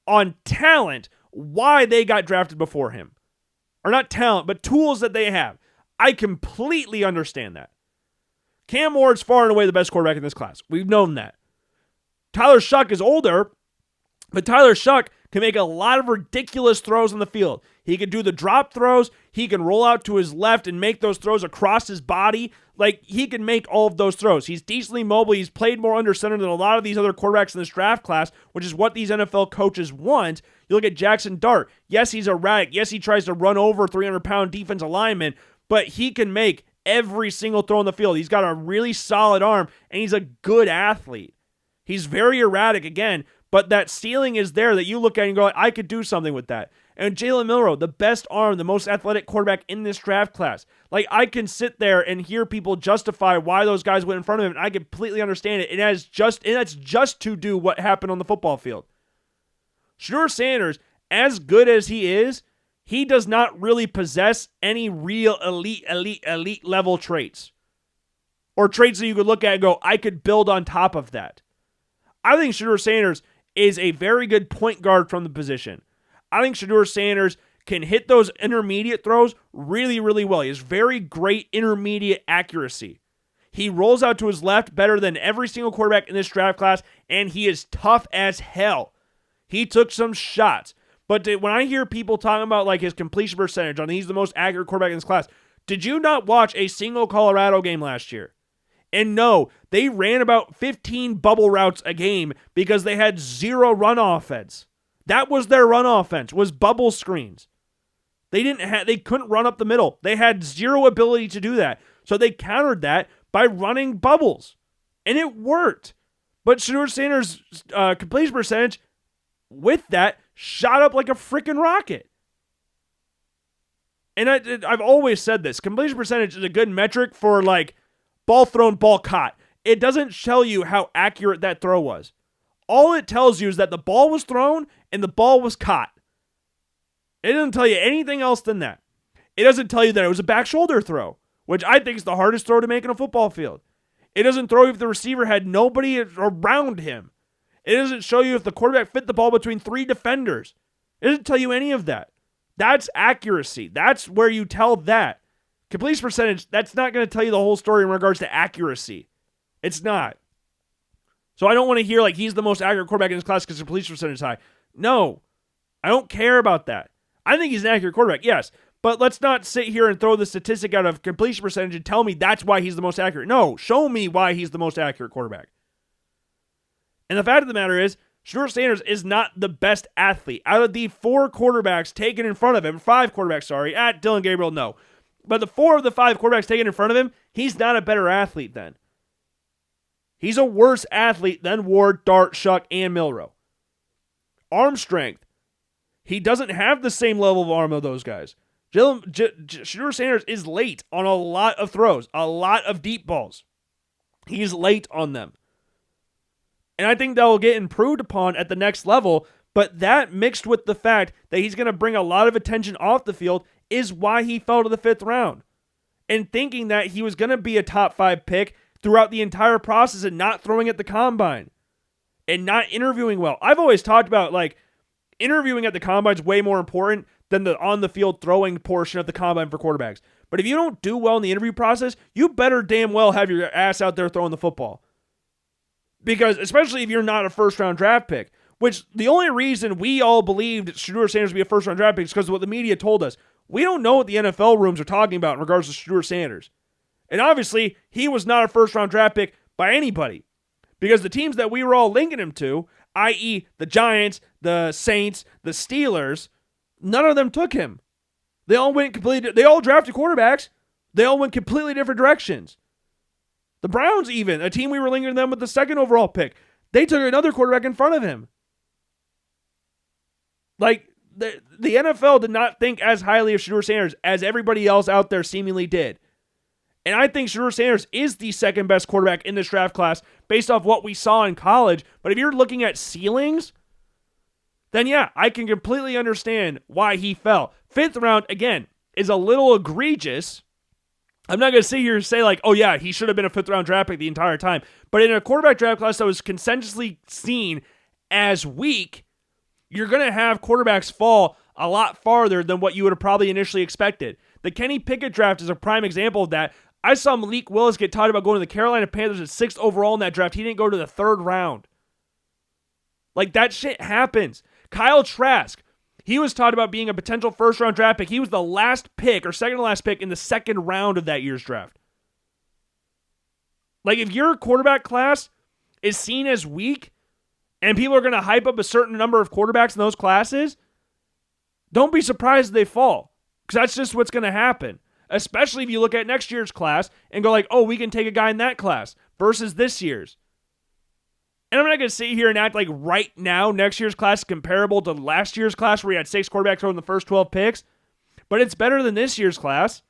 Speaker 1: on talent why they got drafted before him. Or not talent, but tools that they have. I completely understand that. Cam Ward's far and away the best quarterback in this class. We've known that. Tyler Shuck is older, but Tyler Shuck can make a lot of ridiculous throws on the field. He can do the drop throws. He can roll out to his left and make those throws across his body. Like, he can make all of those throws. He's decently mobile. He's played more under center than a lot of these other quarterbacks in this draft class, which is what these NFL coaches want. You look at Jackson Dart. Yes, he's erratic. Yes, he tries to run over 300-pound defensive linemen, but he can make every single throw on the field. He's got a really solid arm, and he's a good athlete. He's very erratic, again, but that ceiling is there that you look at and go, I could do something with that. And Jalen Milroe, the best arm, the most athletic quarterback in this draft class. Like, I can sit there and hear people justify why those guys went in front of him, and I completely understand it. That's just to do what happened on the football field. Shedeur Sanders, as good as he is, he does not really possess any real elite level traits. Or traits that you could look at and go, I could build on top of that. I think Shedeur Sanders is a very good point guard from the position. I think Shedeur Sanders can hit those intermediate throws really, really well. He has very great intermediate accuracy. He rolls out to his left better than every single quarterback in this draft class, and he is tough as hell. He took some shots. But when I hear people talking about like his completion percentage, on he's the most accurate quarterback in this class, did you not watch a single Colorado game last year? And no, they ran about 15 bubble routes a game because they had zero run offense. That was their run offense, was bubble screens. They couldn't run up the middle. They had zero ability to do that. So they countered that by running bubbles. And it worked. But Shedeur Sanders' completion percentage with that shot up like a freaking rocket. And I've always said this. Completion percentage is a good metric for like ball thrown, ball caught. It doesn't tell you how accurate that throw was. All it tells you is that the ball was thrown and the ball was caught. It doesn't tell you anything else than that. It doesn't tell you that it was a back shoulder throw, which I think is the hardest throw to make in a football field. It doesn't throw you if the receiver had nobody around him. It doesn't show you if the quarterback fit the ball between 3 defenders. It doesn't tell you any of that. That's accuracy. That's where you tell that. Completion percentage, that's not going to tell you the whole story in regards to accuracy. It's not. So I don't want to hear like he's the most accurate quarterback in his class because his completion percentage is high. No, I don't care about that. I think he's an accurate quarterback, yes. But let's not sit here and throw the statistic out of completion percentage and tell me that's why he's the most accurate. No, show me why he's the most accurate quarterback. And the fact of the matter is, Shedeur Sanders is not the best athlete. Out of the 4 quarterbacks taken in front of him, 5 quarterbacks, sorry, at Dillon Gabriel, no. But the 4 of the 5 quarterbacks taken in front of him, he's not a better athlete than. He's a worse athlete than Ward, Dart, Shuck, and Milroe. Arm strength. He doesn't have the same level of arm of those guys. Shedeur Sanders is late on a lot of throws, a lot of deep balls. He's late on them. And I think that will get improved upon at the next level, but that mixed with the fact that he's going to bring a lot of attention off the field is why he fell to the 5th round. And thinking that he was going to be a top 5 pick throughout the entire process and not throwing at the combine and not interviewing well. I've always talked about like interviewing at the combine is way more important than the on-the-field throwing portion of the combine for quarterbacks. But if you don't do well in the interview process, you better damn well have your ass out there throwing the football. Because especially if you're not a first-round draft pick, which the only reason we all believed Shedeur Sanders would be a first-round draft pick is because of what the media told us. We don't know what the NFL rooms are talking about in regards to Shedeur Sanders. And obviously, he was not a first-round draft pick by anybody. Because the teams that we were all linking him to, i.e. the Giants, the Saints, the Steelers, none of them took him. They all drafted quarterbacks. They all went completely different directions. The Browns even, a team we were linking them with the 2nd overall pick, they took another quarterback in front of him. Like, the NFL did not think as highly of Shedeur Sanders as everybody else out there seemingly did. And I think Shedeur Sanders is the 2nd best quarterback in this draft class based off what we saw in college. But if you're looking at ceilings, then yeah, I can completely understand why he fell. 5th round, again, is a little egregious. I'm not going to sit here and say like, oh yeah, he should have been a 5th round draft pick the entire time. But in a quarterback draft class that was consensually seen as weak, you're going to have quarterbacks fall a lot farther than what you would have probably initially expected. The Kenny Pickett draft is a prime example of that. I saw Malik Willis get talked about going to the Carolina Panthers at 6th overall in that draft. He didn't go to the 3rd round. Like, that shit happens. Kyle Trask, he was talked about being a potential 1st round draft pick. He was the last pick or 2nd to last pick in the 2nd round of that year's draft. Like, if your quarterback class is seen as weak and people are going to hype up a certain number of quarterbacks in those classes, don't be surprised if they fall. Because that's just what's going to happen. Especially if you look at next year's class and go like, oh, we can take a guy in that class versus this year's. And I'm not going to sit here and act like right now next year's class is comparable to last year's class where we had 6 quarterbacks over in the first 12 picks. But it's better than this year's class.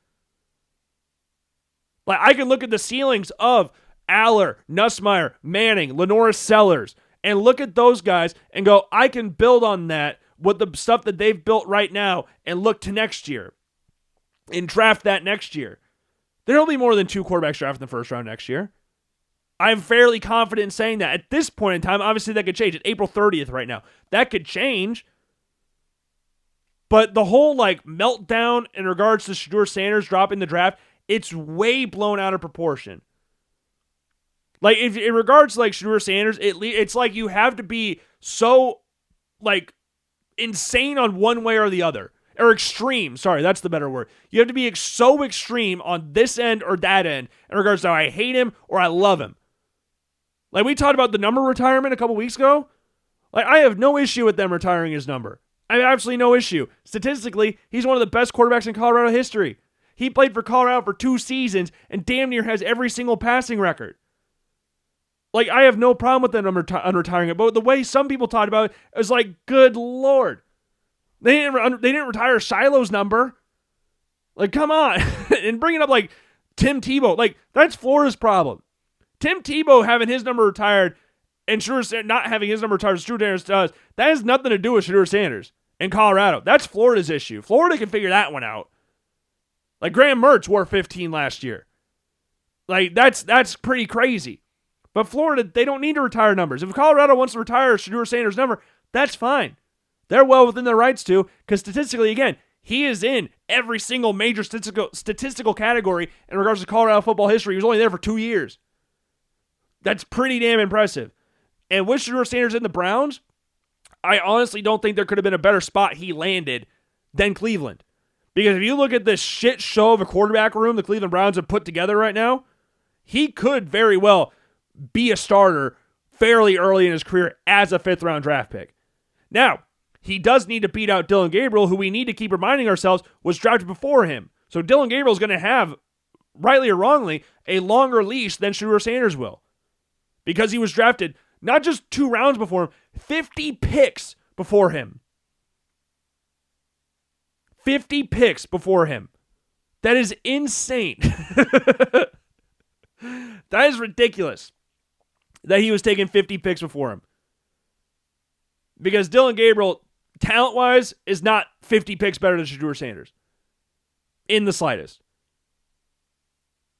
Speaker 1: Like, I can look at the ceilings of Allar, Nussmeier, Manning, Lenoris Sellers, and look at those guys and go, I can build on that with the stuff that they've built right now and look to next year and draft that next year. There will be more than 2 quarterbacks drafted in the 1st round next year. I'm fairly confident in saying that. At this point in time, obviously that could change. It's April 30th right now. That could change. But the whole like meltdown in regards to Shedeur Sanders dropping the draft, it's way blown out of proportion. Like, if in regards to like Shedeur Sanders, it's like you have to be so like insane on one way or the other. Or extreme. Sorry, that's the better word. You have to be so extreme on this end or that end in regards to I hate him or I love him. Like we talked about the number retirement a couple weeks ago. Like I have no issue with them retiring his number. I have absolutely no issue. Statistically, he's one of the best quarterbacks in Colorado history. He played for Colorado for 2 seasons and damn near has every single passing record. Like, I have no problem with them unretiring it, but the way some people talked about it was like, good Lord. They didn't retire Shiloh's number. Like, come on. And bringing up, like, Tim Tebow. Like, that's Florida's problem. Tim Tebow having his number retired and not having his number retired as Shedeur Sanders does, that has nothing to do with Shedeur Sanders in Colorado. That's Florida's issue. Florida can figure that one out. Like, Graham Mertz wore 15 last year. Like, that's pretty crazy. But Florida, they don't need to retire numbers. If Colorado wants to retire Shedeur Sanders' number, that's fine. They're well within their rights to, because statistically, again, he is in every single major statistical category in regards to Colorado football history. He was only there for 2 years. That's pretty damn impressive. And with Shedeur Sanders in the Browns, I honestly don't think there could have been a better spot he landed than Cleveland. Because if you look at this shit show of a quarterback room the Cleveland Browns have put together right now, he could very well be a starter fairly early in his career as a 5th-round draft pick. Now, he does need to beat out Dillon Gabriel, who we need to keep reminding ourselves was drafted before him. So Dillon Gabriel is going to have, rightly or wrongly, a longer leash than Shedeur Sanders will. Because he was drafted not just 2 rounds before him, 50 picks before him. 50 picks before him. That is insane. That is ridiculous that he was taking 50 picks before him. Because Dillon Gabriel, talent-wise, is not 50 picks better than Shedeur Sanders. In the slightest.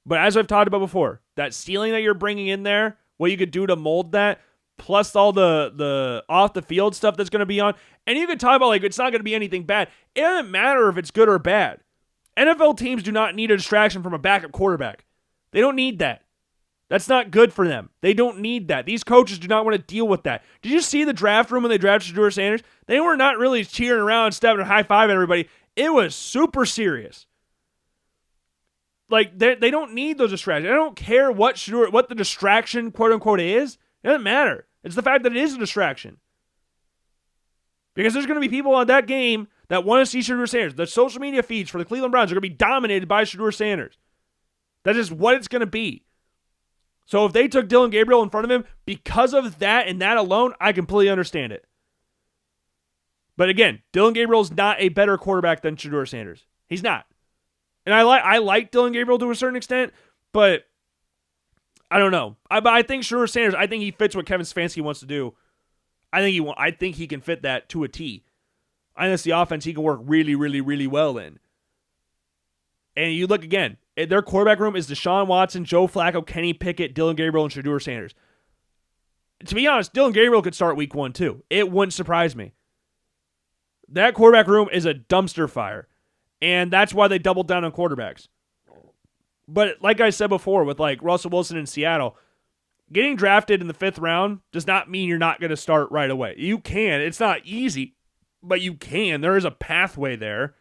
Speaker 1: But as I've talked about before, that ceiling that you're bringing in there, what you could do to mold that, plus all the off-the-field stuff that's going to be on, and you could talk about, like, it's not going to be anything bad. It doesn't matter if it's good or bad. NFL teams do not need a distraction from a backup quarterback. They don't need that. That's not good for them. They don't need that. These coaches do not want to deal with that. Did you see the draft room when they drafted Shedeur Sanders? They were not really cheering around, stepping and high-fiving everybody. It was super serious. Like, they don't need those distractions. I don't care what the distraction, quote-unquote, is. It doesn't matter. It's the fact that it is a distraction. Because there's going to be people on that game that want to see Shedeur Sanders. The social media feeds for the Cleveland Browns are going to be dominated by Shedeur Sanders. That is what it's going to be. So if they took Dillon Gabriel in front of him, because of that and that alone, I completely understand it. But again, Dillon Gabriel is not a better quarterback than Shedeur Sanders. He's not. And I like Dillon Gabriel to a certain extent, but I don't know. I think Shedeur Sanders, I think he fits what Kevin Stefanski wants to do. I think he can fit that to a T. I think that's the offense he can work really, really, really well in. And you look again, their quarterback room is Deshaun Watson, Joe Flacco, Kenny Pickett, Dillon Gabriel, and Shedeur Sanders. To be honest, Dillon Gabriel could start week 1 too. It wouldn't surprise me. That quarterback room is a dumpster fire. And that's why they doubled down on quarterbacks. But like I said before, with like Russell Wilson in Seattle, getting drafted in the 5th round does not mean you're not going to start right away. You can. It's not easy, but you can. There is a pathway there.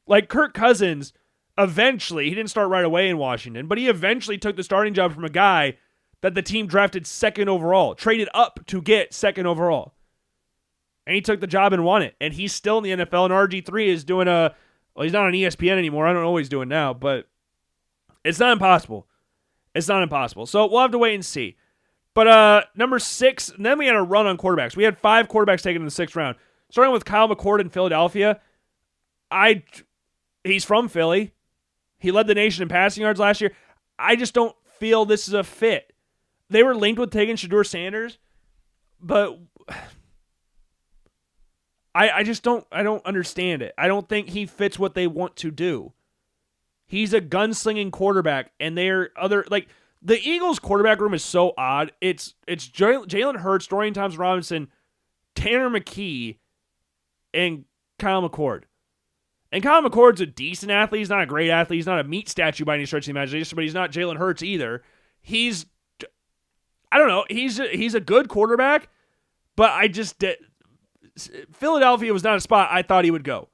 Speaker 1: Like Kirk Cousins, eventually, he didn't start right away in Washington, but he eventually took the starting job from a guy that the team drafted 2nd overall, traded up to get 2nd overall. And he took the job and won it. And he's still in the NFL, and RG3 is doing he's not on ESPN anymore. I don't know what he's doing now, but it's not impossible. It's not impossible. So we'll have to wait and see. But number 6, and then we had a run on quarterbacks. We had 5 quarterbacks taken in the 6th round. Starting with Kyle McCord in Philadelphia. He's from Philly. He led the nation in passing yards last year. I just don't feel this is a fit. They were linked with taking Shedeur Sanders, but I don't understand it. I don't think he fits what they want to do. He's a gunslinging quarterback, and they're the Eagles' quarterback room is so odd. It's Jalen Hurts, Dorian Thompson-Robinson, Tanner McKee, and Kyle McCord. And Kyle McCord's a decent athlete. He's not a great athlete. He's not a meat statue by any stretch of the imagination, but he's not Jalen Hurts either. I don't know. He's a good quarterback, but Philadelphia was not a spot I thought he would go.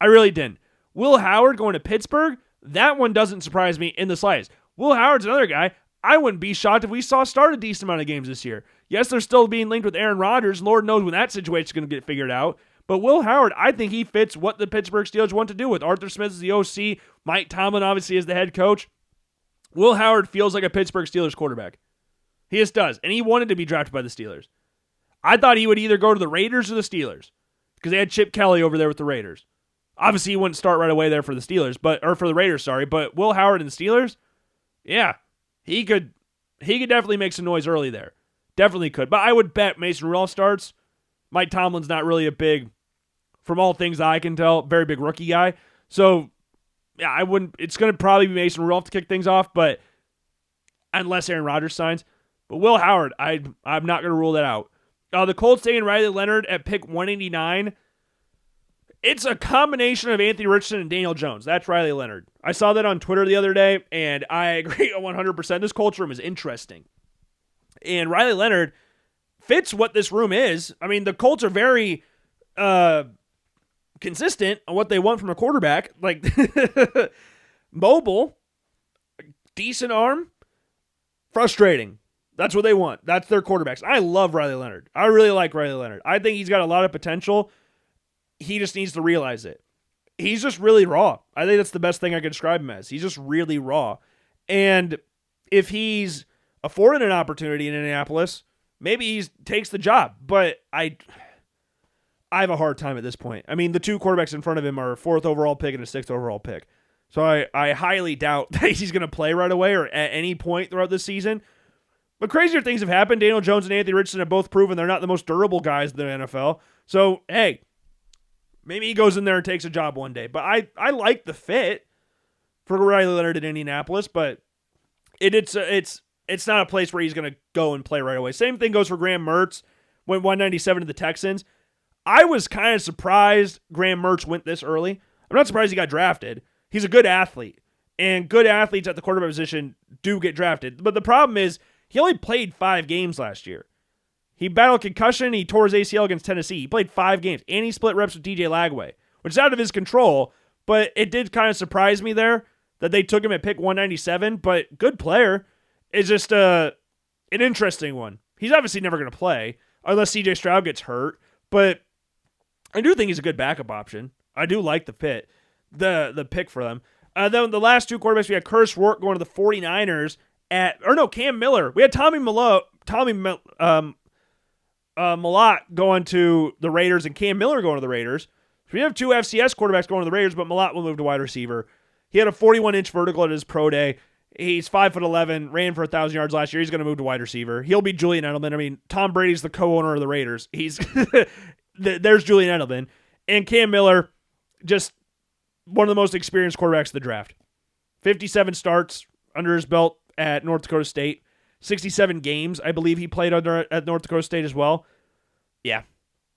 Speaker 1: I really didn't. Will Howard going to Pittsburgh, that one doesn't surprise me in the slightest. Will Howard's another guy. I wouldn't be shocked if we saw start a decent amount of games this year. Yes, they're still being linked with Aaron Rodgers. Lord knows when that situation's going to get figured out. But Will Howard, I think he fits what the Pittsburgh Steelers want to do with Arthur Smith as the OC, Mike Tomlin obviously as the head coach. Will Howard feels like a Pittsburgh Steelers quarterback. He just does. And he wanted to be drafted by the Steelers. I thought he would either go to the Raiders or the Steelers because they had Chip Kelly over there with the Raiders. Obviously, he wouldn't start right away there for the Steelers, or for the Raiders, sorry. But Will Howard and the Steelers, yeah, he could definitely make some noise early there. Definitely could. But I would bet Mason Rudolph starts. Mike Tomlin's not really a big, from all things I can tell, very big rookie guy. So, yeah, I wouldn't. It's going to probably be Mason Rudolph to kick things off, but unless Aaron Rodgers signs. But Will Howard, I'm not going to rule that out. The Colts taking Riley Leonard at pick 189. It's a combination of Anthony Richardson and Daniel Jones. That's Riley Leonard. I saw that on Twitter the other day, and I agree 100%. This Colts room is interesting. And Riley Leonard fits what this room is. I mean, the Colts are very consistent on what they want from a quarterback. Like, mobile, decent arm, frustrating. That's what they want. That's their quarterbacks. I love Riley Leonard. I really like Riley Leonard. I think he's got a lot of potential. He just needs to realize it. He's just really raw. I think that's the best thing I could describe him as. He's just really raw. And if he's afforded an opportunity in Indianapolis, maybe he takes the job. But I have a hard time at this point. I mean, the two quarterbacks in front of him are a 4th overall pick and a 6th overall pick. So I highly doubt that he's going to play right away or at any point throughout this season. But crazier things have happened. Daniel Jones and Anthony Richardson have both proven they're not the most durable guys in the NFL. So, hey, maybe he goes in there and takes a job one day. But I like the fit for Riley Leonard in Indianapolis, but it's not a place where he's going to go and play right away. Same thing goes for Graham Mertz. Went 197 to the Texans. I was kind of surprised Graham Mertz went this early. I'm not surprised he got drafted. He's a good athlete. And good athletes at the quarterback position do get drafted. But the problem is, he only played 5 games last year. He battled concussion. He tore his ACL against Tennessee. He played 5 games. And he split reps with DJ Lagway, which is out of his control. But it did kind of surprise me there that they took him at pick 197. But good player. It's just an interesting one. He's obviously never going to play unless CJ Stroud gets hurt. But I do think he's a good backup option. I do like the pick for them. Then the last two quarterbacks, we had Curtis Rourke going to the 49ers. Cam Miller. We had Tommy Mellott going to the Raiders and Cam Miller going to the Raiders. So we have two FCS quarterbacks going to the Raiders, but Mellott will move to wide receiver. He had a 41-inch vertical at his pro day. He's 5'11", ran for 1,000 yards last year. He's going to move to wide receiver. He'll be Julian Edelman. I mean, Tom Brady's the co-owner of the Raiders. There's Julian Edelman. And Cam Miller, just one of the most experienced quarterbacks of the draft. 57 starts under his belt at North Dakota State. 67 games, I believe he played at North Dakota State as well. Yeah.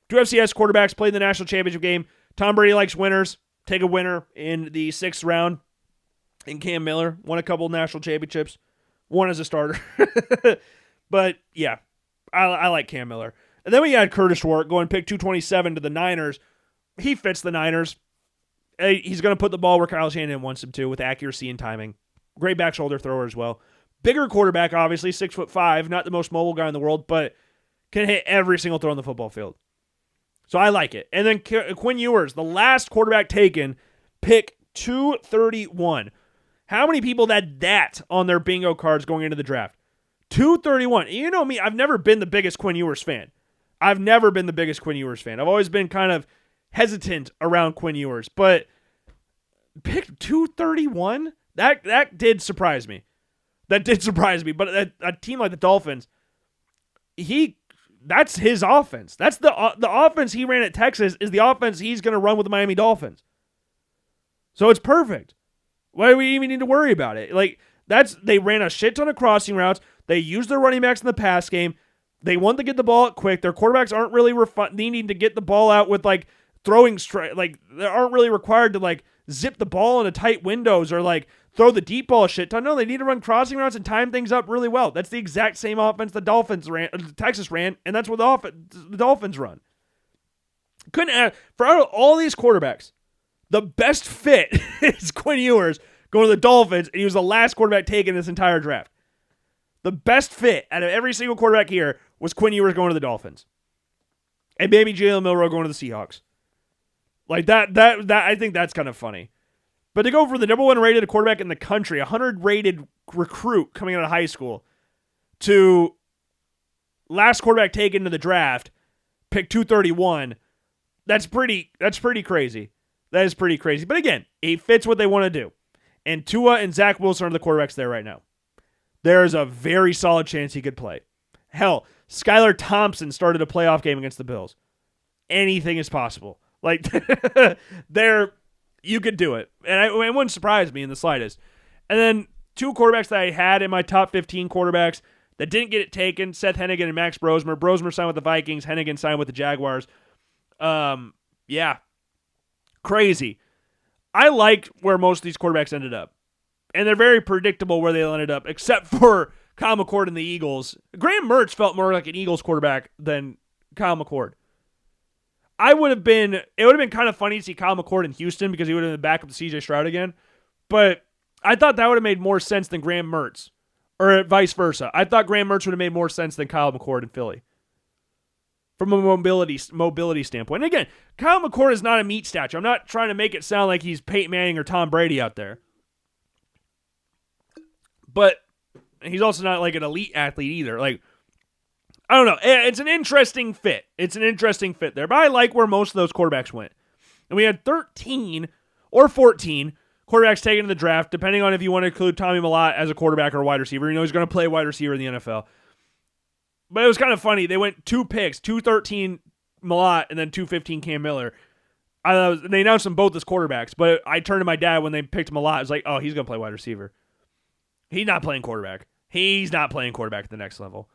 Speaker 1: Two FCS quarterbacks played in the national championship game. Tom Brady likes winners. Take a winner in the 6th round. And Cam Miller won a couple national championships. One as a starter. But, yeah, I like Cam Miller. And then we had Curtis Rourke going pick 227 to the Niners. He fits the Niners. He's going to put the ball where Kyle Shanahan wants him to with accuracy and timing. Great back shoulder thrower as well. Bigger quarterback, obviously, 6'5", not the most mobile guy in the world, but can hit every single throw on the football field. So I like it. And then Quinn Ewers, the last quarterback taken, pick 231. How many people had that on their bingo cards going into the draft? 231. You know me, I've never been the biggest Quinn Ewers fan. I've always been kind of hesitant around Quinn Ewers, but pick 231? That did surprise me. But a team like the Dolphins, that's his offense. That's the offense he ran at Texas is the offense he's going to run with the Miami Dolphins. So it's perfect. Why do we even need to worry about it? They ran a shit ton of crossing routes. They used their running backs in the pass game. They want to get the ball out quick. Their quarterbacks aren't really needing to get the ball out with throwing straight. They aren't really required to zip the ball into tight windows or throw the deep ball a shit ton. No, they need to run crossing routes and time things up really well. That's the exact same offense the Texas ran, and that's what the Dolphins run. For all these quarterbacks, the best fit is Quinn Ewers going to the Dolphins, and he was the last quarterback taken this entire draft. The best fit out of every single quarterback here was Quinn Ewers going to the Dolphins. And maybe Jalen Milroe going to the Seahawks. That I think that's kind of funny. But to go for the number 1 rated quarterback in the country, 100 rated recruit coming out of high school, to last quarterback taken to the draft, pick 231. That's pretty crazy. That is pretty crazy. But again, he fits what they want to do. And Tua and Zach Wilson are the quarterbacks there right now. There is a very solid chance he could play. Hell, Skylar Thompson started a playoff game against the Bills. Anything is possible. Like, you could do it. And it wouldn't surprise me in the slightest. And then 2 quarterbacks that I had in my top 15 quarterbacks that didn't get it taken, Seth Hennigan and Max Brosmer. Brosmer signed with the Vikings. Hennigan signed with the Jaguars. Yeah. Crazy. I liked where most of these quarterbacks ended up. And they're very predictable where they ended up, except for Kyle McCord and the Eagles. Graham Mertz felt more like an Eagles quarterback than Kyle McCord. It would have been kind of funny to see Kyle McCord in Houston because he would have been back up to CJ Stroud again. But I thought that would have made more sense than Graham Mertz. Or vice versa. I thought Graham Mertz would have made more sense than Kyle McCord in Philly. From a mobility standpoint. And again, Kyle McCord is not a meat statue. I'm not trying to make it sound like he's Peyton Manning or Tom Brady out there. But he's also not like an elite athlete either. Like, I don't know. It's an interesting fit. It's an interesting fit there. But I like where most of those quarterbacks went. And we had 13 or 14 quarterbacks taken in the draft, depending on if you want to include Tommy Mellott as a quarterback or a wide receiver. You know he's going to play wide receiver in the NFL. But it was kind of funny. They went 2 picks, 213 Mellott and then 215 Cam Miller. They announced them both as quarterbacks, but I turned to my dad when they picked Mellott. I was like, oh, he's going to play wide receiver. He's not playing quarterback. He's not playing quarterback at the next level.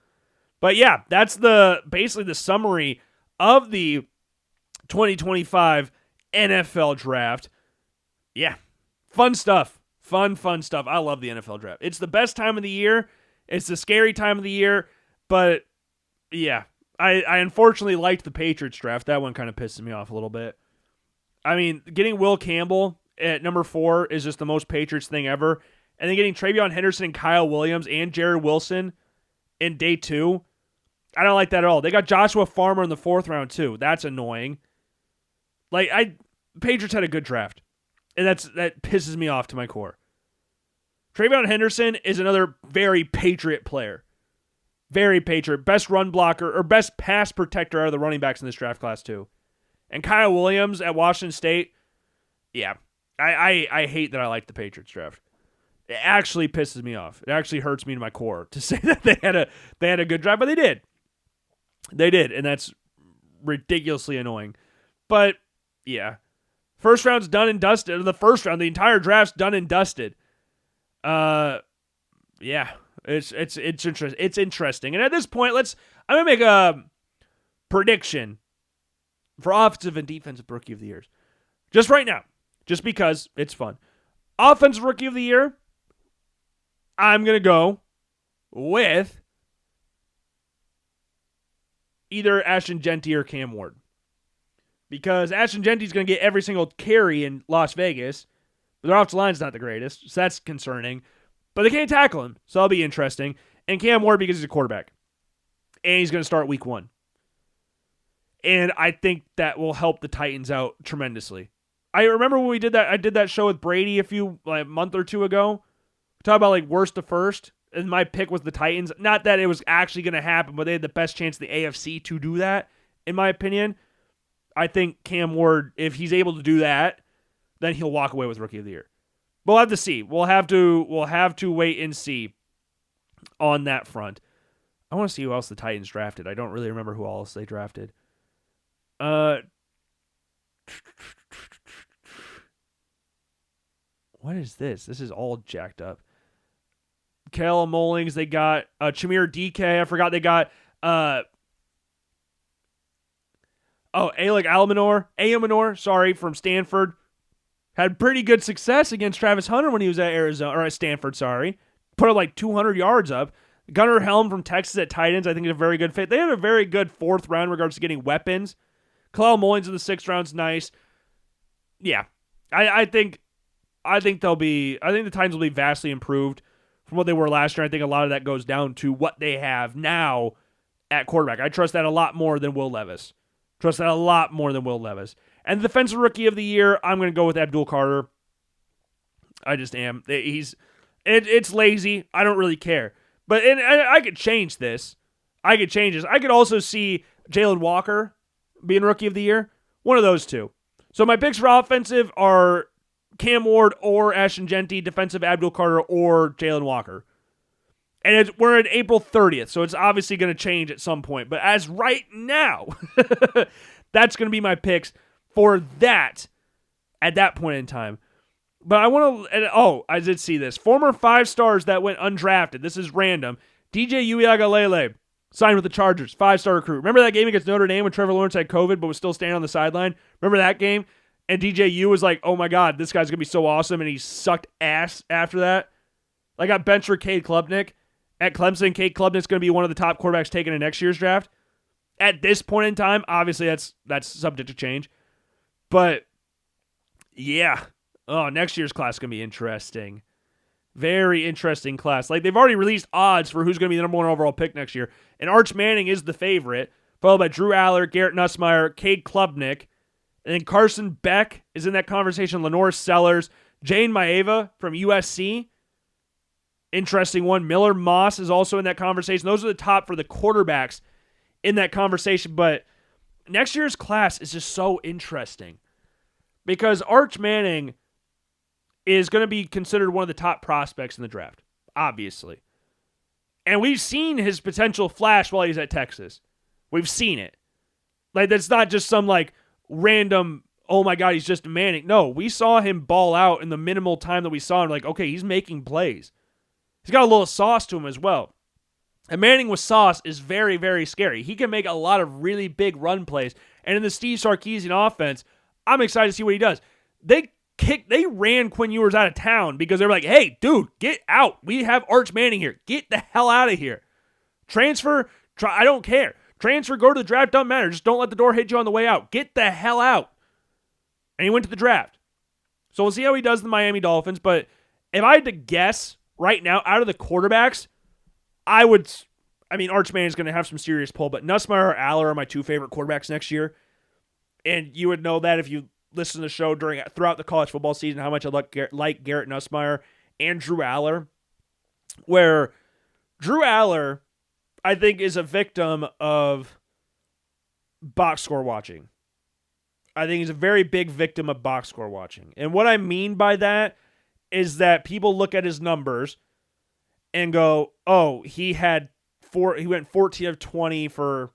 Speaker 1: But yeah, that's basically the summary of the 2025 NFL draft. Yeah, fun stuff. Fun stuff. I love the NFL draft. It's the best time of the year. It's the scary time of the year. But yeah, I unfortunately liked the Patriots draft. That one kind of pisses me off a little bit. I mean, getting Will Campbell at number 4 is just the most Patriots thing ever. And then getting Travion Henderson and Kyle Williams and Jared Wilson in day 2, I don't like that at all. They got Joshua Farmer in the 4th round too. That's annoying. Like, Patriots had a good draft. And that pisses me off to my core. Travion Henderson is another very Patriot player. Very Patriot. Best run blocker, or best pass protector out of the running backs in this draft class too. And Kyle Williams at Washington State, yeah. I hate that I like the Patriots draft. It actually pisses me off. It actually hurts me to my core to say that they had a good draft, but they did. They did, and that's ridiculously annoying. But yeah. First round's done and dusted. The first round, the entire draft's done and dusted. Yeah. It's interesting. It's interesting. And at this point, I'm gonna make a prediction for offensive and defensive rookie of the years. Just right now. Just because it's fun. Offensive rookie of the year, I'm gonna go with either Ashton Genty or Cam Ward. Because Ashton Genty's going to get every single carry in Las Vegas. But their offensive line's not the greatest, so that's concerning. But they can't tackle him, so that'll be interesting. And Cam Ward because he's a quarterback. And he's going to start week 1. And I think that will help the Titans out tremendously. I remember when we did that, I did that show with Brady a month or 2 ago. We talked about worst to first. And my pick was the Titans. Not that it was actually going to happen, but they had the best chance in the AFC to do that, in my opinion. I think Cam Ward, if he's able to do that, then he'll walk away with Rookie of the Year. We'll have to see. We'll have to wait and see on that front. I want to see who else the Titans drafted. I don't really remember who else they drafted. What is this? This is all jacked up. Kale Mullings, they got Chimere DK. I forgot they got Alec Alamanor, from Stanford. Had pretty good success against Travis Hunter when he was at Arizona, or at Stanford, Put up 200 yards up. Gunnar Helm from Texas at tight ends, I think is a very good fit. They had a very good 4th round in regards to getting weapons. Kale Mullings in the 6th round's nice. Yeah. I think the Titans will be vastly improved from what they were last year. I think a lot of that goes down to what they have now at quarterback. I trust that a lot more than Will Levis. And the defensive rookie of the year, I'm going to go with Abdul Carter. I just am. It's lazy. I don't really care. But I could change this. I could change this. I could also see Jalen Walker being Rookie of the Year. One of those two. So my picks for offensive are Cam Ward or Ashton Genty, defensive Abdul Carter or Jalen Walker. And we're at April 30th, so it's obviously going to change at some point. But as right now, that's going to be my picks for that at that point in time. But I want to, I did see this. Former 5 stars that went undrafted. This is random. DJ Uiagalelei signed with the Chargers, 5-star recruit. Remember that game against Notre Dame when Trevor Lawrence had COVID but was still standing on the sideline? Remember that game? And DJ U was like, oh my God, this guy's going to be so awesome, and he sucked ass after that. I got benched for Cade Klubnik. At Clemson, Cade Klubnik's going to be one of the top quarterbacks taken in next year's draft. At this point in time, obviously that's subject to change. But, yeah. Oh, next year's class is going to be interesting. Very interesting class. Like, they've already released odds for who's going to be the number 1 overall pick next year. And Arch Manning is the favorite, followed by Drew Allar, Garrett Nussmeier, Cade Klubnik. And then Carson Beck is in that conversation. Lenore Sellers, Jane Maeva from USC. Interesting one. Miller Moss is also in that conversation. Those are the top for the quarterbacks in that conversation. But next year's class is just so interesting because Arch Manning is going to be considered one of the top prospects in the draft, obviously. And we've seen his potential flash while he's at Texas. We've seen it. Like, that's not just some, like, random, oh my God, he's just Manning. No, we saw him ball out in the minimal time that we saw him. Like, okay, he's making plays. He's got a little sauce to him as well. And Manning with sauce is very, very scary. He can make a lot of really big run plays. And in the Steve Sarkisian offense, I'm excited to see what he does. They ran Quinn Ewers out of town because they were like, hey, dude, get out. We have Arch Manning here. Get the hell out of here. Transfer, I don't care. Transfer, go to the draft, doesn't matter. Just don't let the door hit you on the way out. Get the hell out. And he went to the draft. So we'll see how he does in the Miami Dolphins. But if I had to guess right now, out of the quarterbacks, Arch Manning's going to have some serious pull. But Nussmeier or Allar are my 2 favorite quarterbacks next year. And you would know that if you listen to the show throughout the college football season, how much I like Garrett Nussmeier and Drew Allar. Where Drew Allar, I think, is a victim of box score watching. I think he's a very big victim of box score watching. And what I mean by that is that people look at his numbers and go, oh, he went 14 of 20 for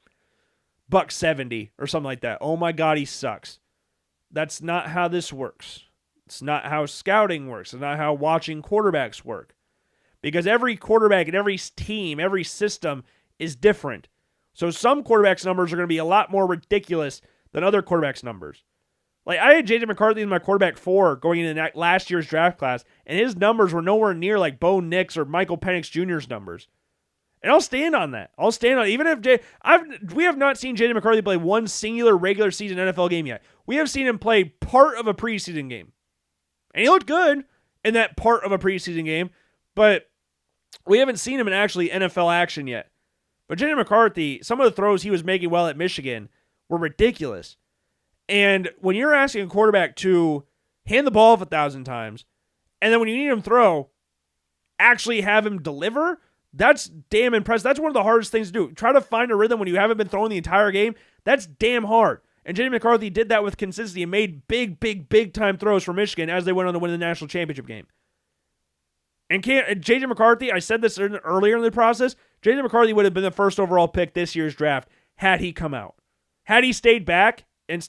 Speaker 1: $170 or something like that. Oh my God, he sucks. That's not how this works. It's not how scouting works. It's not how watching quarterbacks work. Because every quarterback and every team, every system is different. So some quarterbacks' numbers are going to be a lot more ridiculous than other quarterbacks' numbers. Like, I had J.J. McCarthy in my quarterback 4 going into last year's draft class, and his numbers were nowhere near like Bo Nix or Michael Penix Jr.'s numbers. And I'll stand on that. Even if we have not seen J.J. McCarthy play one singular regular season NFL game yet. We have seen him play part of a preseason game. And he looked good in that part of a preseason game, but we haven't seen him in actually NFL action yet. But J.J. McCarthy, some of the throws he was making well at Michigan were ridiculous. And when you're asking a quarterback to hand the ball off 1,000 times, and then when you need him to throw, actually have him deliver, that's damn impressive. That's one of the hardest things to do. Try to find a rhythm when you haven't been throwing the entire game. That's damn hard. And J.J. McCarthy did that with consistency and made big time throws for Michigan as they went on to win the national championship game. And J.J. McCarthy, I said this earlier in the process, J.J. McCarthy would have been the first overall pick this year's draft had he come out. Had he stayed back and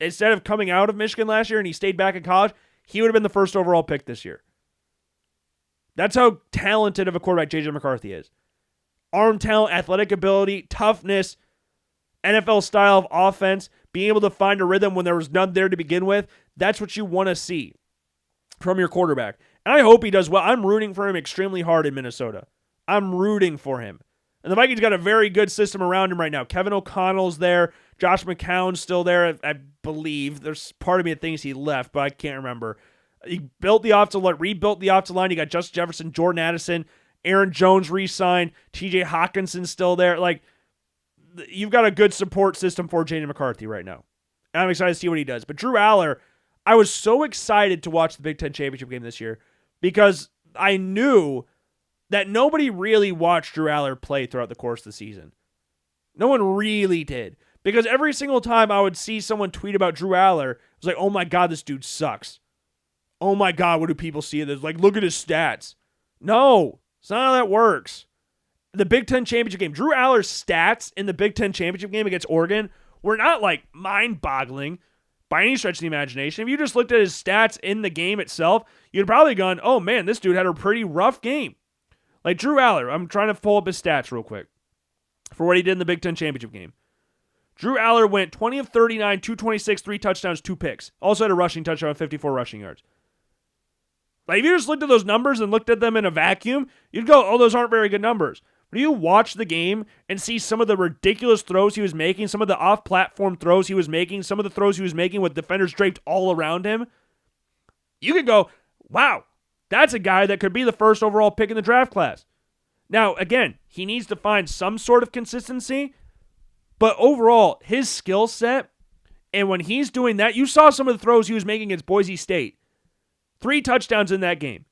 Speaker 1: instead of coming out of Michigan last year and he stayed back in college, he would have been the first overall pick this year. That's how talented of a quarterback J.J. McCarthy is. Arm talent, athletic ability, toughness, NFL style of offense, being able to find a rhythm when there was none there to begin with. That's what you want to see from your quarterback. And I hope he does well. I'm rooting for him extremely hard in Minnesota. I'm rooting for him. And the Vikings got a very good system around him right now. Kevin O'Connell's there. Josh McCown's still there, I believe. There's part of me that thinks he left, but I can't remember. He rebuilt the offensive line. You got Justin Jefferson, Jordan Addison, Aaron Jones re-signed, TJ Hawkinson's still there. Like, you've got a good support system for J.J. McCarthy right now. And I'm excited to see what he does. But Drew Allar, I was so excited to watch the Big Ten Championship game this year because I knew that nobody really watched Drew Allar play throughout the course of the season. No one really did. Because every single time I would see someone tweet about Drew Allar, it was like, oh my God, this dude sucks. Oh my God, what do people see? There's like, look at his stats. No, it's not how that works. The Big Ten championship game, Drew Allar's stats in the Big Ten championship game against Oregon were not like mind-boggling by any stretch of the imagination. If you just looked at his stats in the game itself, you'd probably gone, oh man, this dude had a pretty rough game. Like Drew Allar, I'm trying to pull up his stats real quick for what he did in the Big Ten championship game. Drew Allar went 20 of 39, 226, 3 touchdowns, 2 picks. Also had a rushing touchdown, 54 rushing yards. Like if you just looked at those numbers and looked at them in a vacuum, you'd go, oh, those aren't very good numbers. But you watch the game and see some of the ridiculous throws he was making, some of the off-platform throws he was making, some of the throws he was making with defenders draped all around him, you could go, wow, that's a guy that could be the first overall pick in the draft class. Now, again, he needs to find some sort of consistency, but overall, his skill set, and when he's doing that, you saw some of the throws he was making against Boise State. 3 touchdowns in that game.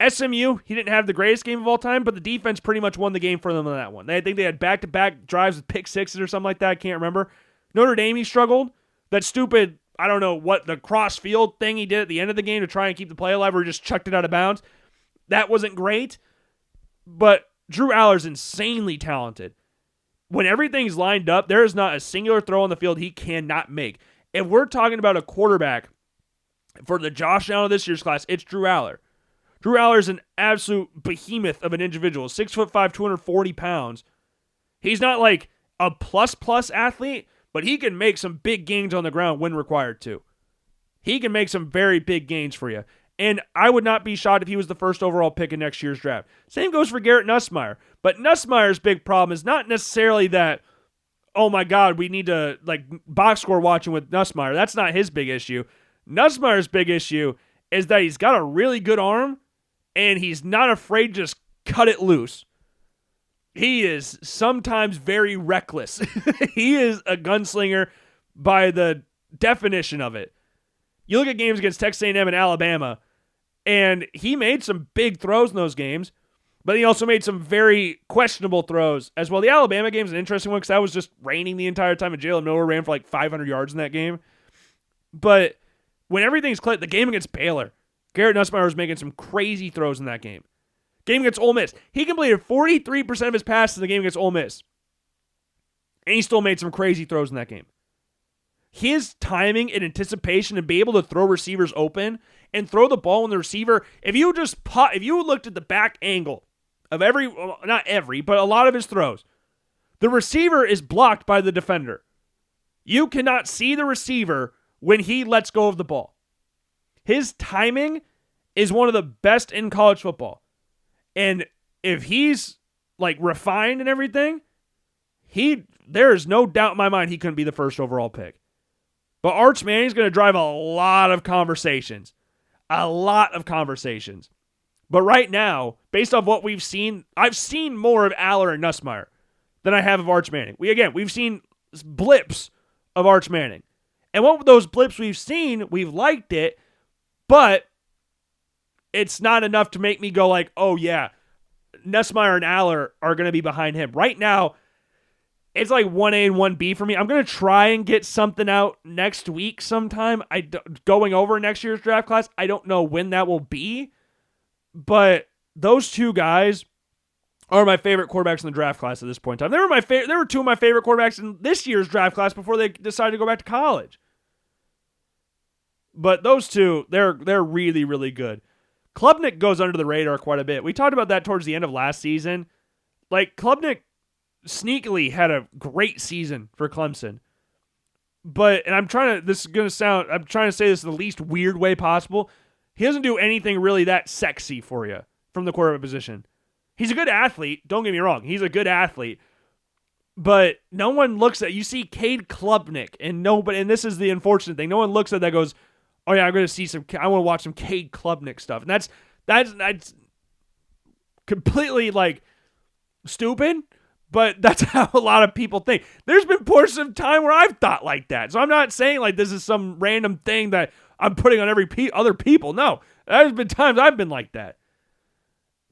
Speaker 1: SMU, he didn't have the greatest game of all time, but the defense pretty much won the game for them on that one. I think they had back-to-back drives with pick sixes or something like that. I can't remember. Notre Dame, he struggled. That stupid, I don't know what, the cross-field thing he did at the end of the game to try and keep the play alive, or he just chucked it out of bounds. That wasn't great, but Drew Allar's insanely talented. When everything's lined up, there is not a singular throw on the field he cannot make. If we're talking about a quarterback for the Josh Allen of this year's class, it's Drew Allar. Drew Allar is an absolute behemoth of an individual, 6'5", 240 pounds. He's not like a plus athlete, but he can make some big gains on the ground when required to. He can make some very big gains for you. And I would not be shocked if he was the first overall pick in next year's draft. Same goes for Garrett Nussmeier. But Nussmeier's big problem is not necessarily that, oh my God, we need to like box score watching with Nussmeier. That's not his big issue. Nussmeier's big issue is that he's got a really good arm and he's not afraid to just cut it loose. He is sometimes very reckless. He is a gunslinger by the definition of it. You look at games against Texas A&M and Alabama, and he made some big throws in those games, but he also made some very questionable throws as well. The Alabama game is an interesting one because that was just raining the entire time, and Jalen Miller ran for like 500 yards in that game. But when everything's clicked, the game against Baylor, Garrett Nussmeier was making some crazy throws in that game. Game against Ole Miss, he completed 43% of his passes in the game against Ole Miss, and he still made some crazy throws in that game. His timing and anticipation to be able to throw receivers open and throw the ball when the receiver, if you looked at the back angle of not every, but a lot of his throws, the receiver is blocked by the defender. You cannot see the receiver when he lets go of the ball. His timing is one of the best in college football. And if he's like refined and everything, there is no doubt in my mind he couldn't be the first overall pick. But Arch Manning's going to drive a lot of conversations. A lot of conversations. But right now, based off what we've seen, I've seen more of Allar and Nussmeier than I have of Arch Manning. We've seen blips of Arch Manning. And what those blips we've seen, we've liked it, but it's not enough to make me go like, oh yeah, Nussmeier and Allar are going to be behind him. Right now, it's like 1A and 1B for me. I'm going to try and get something out next week sometime. Going over next year's draft class. I don't know when that will be. But those two guys are my favorite quarterbacks in the draft class at this point in time. They were two of my favorite quarterbacks in this year's draft class before they decided to go back to college. But those two, they're really, really good. Klubnik goes under the radar quite a bit. We talked about that towards the end of last season. Like, Klubnik sneakily had a great season for Clemson. I'm trying to say this in the least weird way possible. He doesn't do anything really that sexy for you from the quarterback position. He's a good athlete. Don't get me wrong. He's a good athlete. But no one looks at, you see Cade Klubnik, and this is the unfortunate thing. No one looks at that and goes, oh yeah, I want to watch some Cade Klubnik stuff. And that's completely like stupid. But that's how a lot of people think. There's been portions of time where I've thought like that. So I'm not saying like this is some random thing that I'm putting on other people. No, there's been times I've been like that.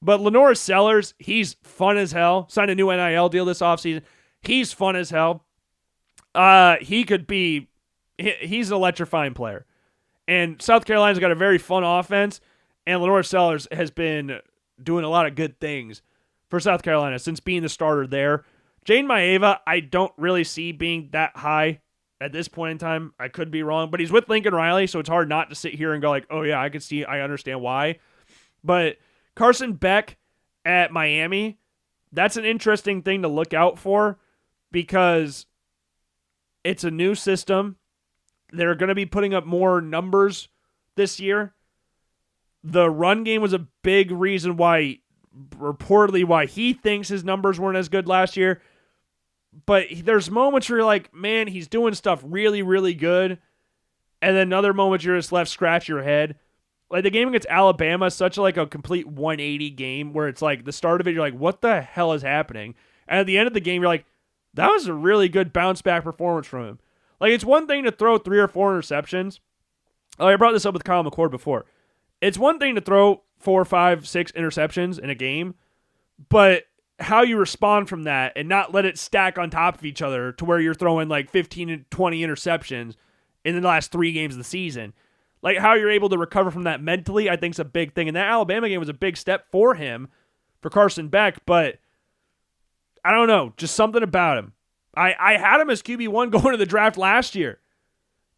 Speaker 1: But Lenore Sellers, he's fun as hell. Signed a new NIL deal this offseason. He's fun as hell. He's an electrifying player. And South Carolina's got a very fun offense, and Lenore Sellers has been doing a lot of good things for South Carolina since being the starter there. Jane Maeva, I don't really see being that high at this point in time. I could be wrong, but he's with Lincoln Riley, so it's hard not to sit here and go like, oh yeah, I understand why. But Carson Beck at Miami, that's an interesting thing to look out for because it's a new system. They're going to be putting up more numbers this year. The run game was a big reason why he thinks his numbers weren't as good last year. But there's moments where you're like, man, he's doing stuff really, really good. And then other moments you're just left scratch your head. Like the game against Alabama is such like a complete 180 game where it's like the start of it, you're like, what the hell is happening? And at the end of the game, you're like, that was a really good bounce back performance from him. Like, it's one thing to throw 3 or 4 interceptions. Oh, I brought this up with Kyle McCord before. It's one thing to throw 4, 5, 6 interceptions in a game, but how you respond from that and not let it stack on top of each other to where you're throwing like 15 and 20 interceptions in the last 3 games of the season. Like, how you're able to recover from that mentally, I think is a big thing. And that Alabama game was a big step for him, for Carson Beck, but I don't know, just something about him. I had him as QB1 going to the draft last year.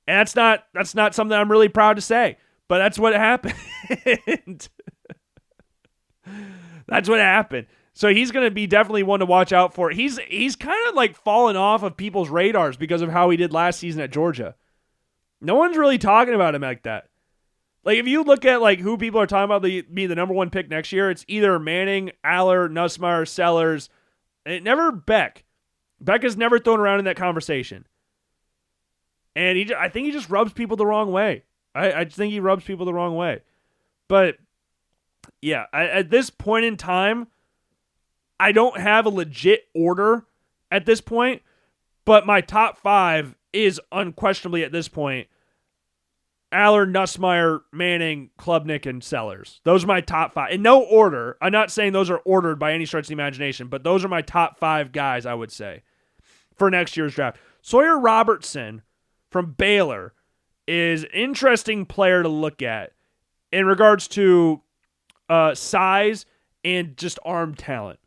Speaker 1: And that's not something I'm really proud to say, but that's what happened. That's what happened. So he's going to be definitely one to watch out for. He's kind of like fallen off of people's radars because of how he did last season at Georgia. No one's really talking about him like that. Like if you look at like who people are talking about being the number 1 pick next year, it's either Manning, Allar, Nussmeier, Sellers, and never Beck. Beck is never thrown around in that conversation. And I think he just rubs people the wrong way. I just think he rubs people the wrong way. But, yeah, at this point in time, I don't have a legit order at this point, but my top 5 is unquestionably at this point Allar, Nussmeier, Manning, Klubnik, and Sellers. Those are my top 5. In no order. I'm not saying those are ordered by any stretch of the imagination, but those are my top 5 guys, I would say, for next year's draft. Sawyer Robertson from Baylor is an interesting player to look at in regards to size and just arm talent.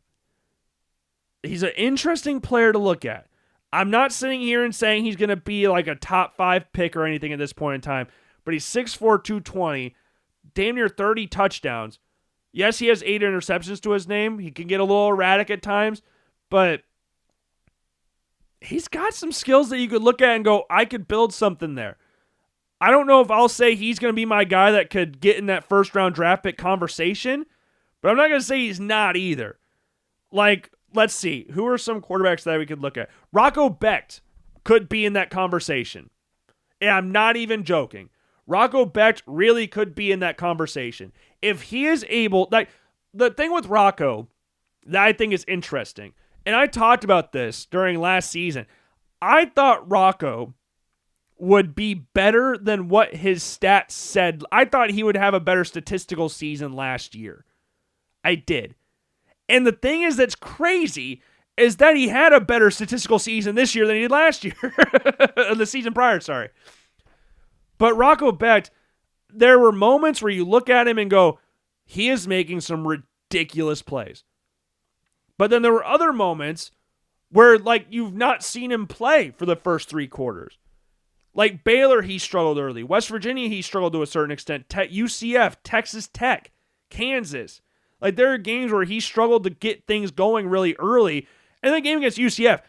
Speaker 1: He's an interesting player to look at. I'm not sitting here and saying he's going to be like a top 5 pick or anything at this point in time, but he's 6'4", 220, damn near 30 touchdowns. Yes, he has 8 interceptions to his name. He can get a little erratic at times, but he's got some skills that you could look at and go, I could build something there. I don't know if I'll say he's going to be my guy that could get in that first-round draft pick conversation, but I'm not going to say he's not either. Like, let's see. Who are some quarterbacks that we could look at? Rocco Becht could be in that conversation. And I'm not even joking. Rocco Becht really could be in that conversation. If he is able... like the thing with Rocco that I think is interesting, and I talked about this during last season, I thought Rocco would be better than what his stats said. I thought he would have a better statistical season last year. I did. And the thing is that's crazy is that he had a better statistical season this year than he did last year. The season prior, sorry. But Rocco Becht, there were moments where you look at him and go, he is making some ridiculous plays. But then there were other moments where, like, you've not seen him play for the first 3 quarters. Like Baylor, he struggled early. West Virginia, he struggled to a certain extent. UCF, Texas Tech, Kansas. Like, there are games where he struggled to get things going really early. And the game against UCF,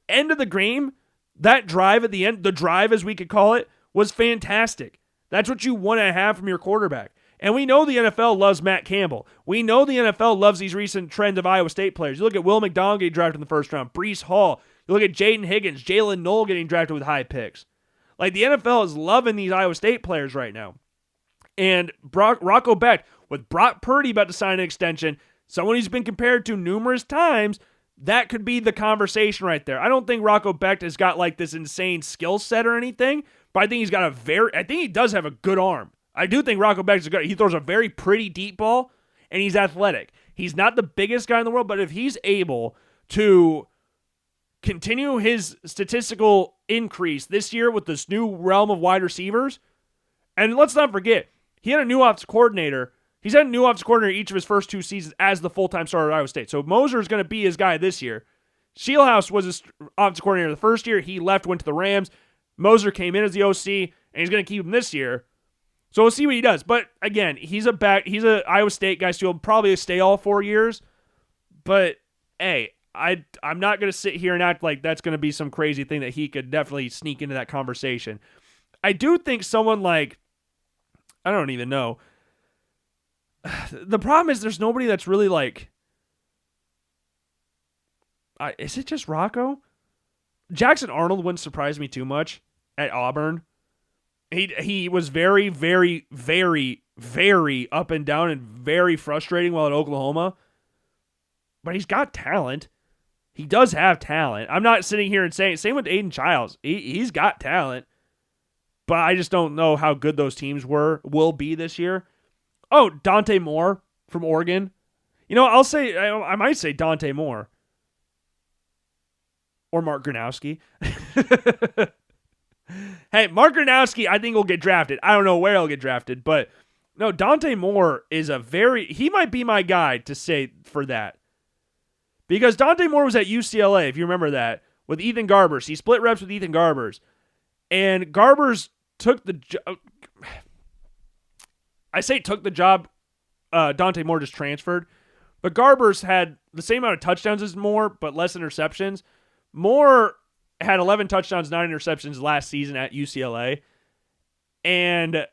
Speaker 1: end of the game, that drive at the end, the drive as we could call it, was fantastic. That's what you want to have from your quarterback. And we know the NFL loves Matt Campbell. We know the NFL loves these recent trends of Iowa State players. You look at Will McDonald getting drafted in the first round, Breece Hall. You look at Jaden Higgins, Jalen Knoll getting drafted with high picks. Like, the NFL is loving these Iowa State players right now. And Rocco Becht, with Brock Purdy about to sign an extension, someone he's been compared to numerous times, that could be the conversation right there. I don't think Rocco Becht has got like this insane skill set or anything, but I think he's got I think he does have a good arm. I do think Rocco Becht is good. He throws a very pretty deep ball, and he's athletic. He's not the biggest guy in the world, but if he's able to continue his statistical increase this year with this new realm of wide receivers. And let's not forget, he had a new offensive coordinator. He's had a new offensive coordinator each of his first 2 seasons as the full-time starter at Iowa State. So Moser is going to be his guy this year. Shieldhouse was his offensive coordinator the first year. He left, went to the Rams. Moser came in as the OC, and he's going to keep him this year. So we'll see what he does. But again, he's a Iowa State guy, so he'll probably stay all 4 years. But hey, I'm not going to sit here and act like that's going to be some crazy thing that he could definitely sneak into that conversation. I do think someone like, I don't even know. The problem is there's nobody that's really like, is it just Rocco? Jackson Arnold wouldn't surprise me too much at Auburn. He was very, very, very, very up and down and very frustrating while at Oklahoma. But he's got talent. He does have talent. I'm not sitting here and saying, same with Aiden Childs. He's got talent. But I just don't know how good those teams will be this year. Oh, Dante Moore from Oregon. You know, I might say Dante Moore. Or Mark Gronowski. Hey, Mark Gronowski, I think will get drafted. I don't know where he'll get drafted, but no, Dante Moore is he might be my guy to say for that. Because Dante Moore was at UCLA, if you remember that, with Ethan Garbers. He split reps with Ethan Garbers. And Garbers took the job. I say took the job. Dante Moore just transferred. But Garbers had the same amount of touchdowns as Moore, but less interceptions. Moore had 11 touchdowns, 9 interceptions last season at UCLA. And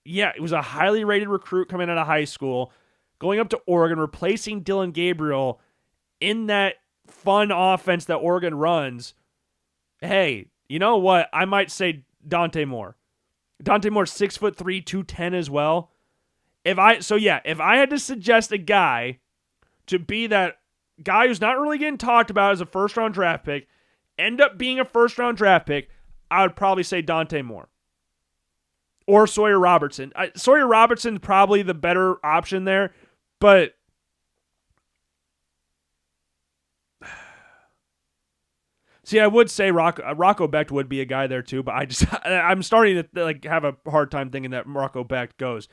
Speaker 1: yeah, it was a highly rated recruit coming out of high school, going up to Oregon, replacing Dylan Gabriel in that fun offense that Oregon runs. Hey, you know what? I might say Dante Moore. Dante Moore's 6'3", 210 as well. If I had to suggest a guy to be that guy who's not really getting talked about as a first-round draft pick, end up being a first-round draft pick, I would probably say Dante Moore. Or Sawyer Robertson. Sawyer Robertson's probably the better option there, but see, I would say Rocco Becht would be a guy there too, but I'm starting to have a hard time thinking that Rocco Becht goes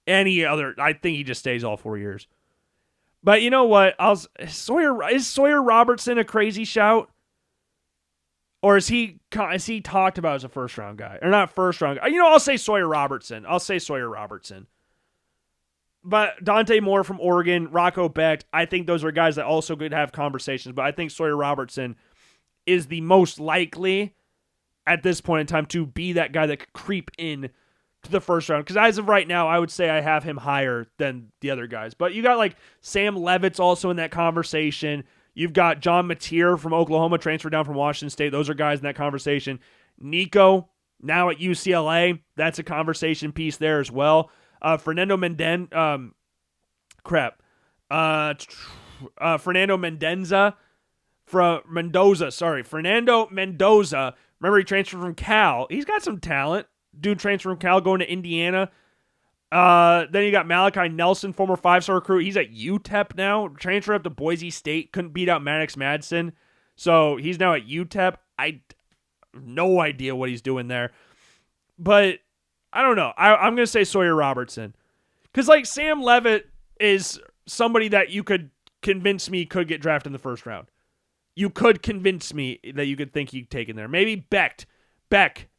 Speaker 1: any other. I think he just stays all 4 years. But you know what? Is Sawyer Robertson a crazy shout? Or is he talked about as a first round guy? Or not first round guy. You know, I'll say Sawyer Robertson. But Dante Moore from Oregon, Rocco Becht, I think those are guys that also could have conversations. But I think Sawyer Robertson is the most likely at this point in time to be that guy that could creep in to the first round. Because as of right now, I would say I have him higher than the other guys. But you got like Sam Levitt's also in that conversation. You've got John Mateer from Oklahoma, transferred down from Washington State. Those are guys in that conversation. Nico, now at UCLA, that's a conversation piece there as well. Fernando Mendoza. Fernando Mendoza. Remember, he transferred from Cal. He's got some talent. Dude transferred from Cal going to Indiana. Then you got Malachi Nelson, former 5-star recruit. He's at UTEP now. Transferred up to Boise State. Couldn't beat out Maddox Madsen. So he's now at UTEP. I have no idea what he's doing there. But I don't know. I'm going to say Sawyer Robertson. Because like Sam Levitt is somebody that you could convince me could get drafted in the first round. You could convince me that you could think he'd taken there. Maybe Beck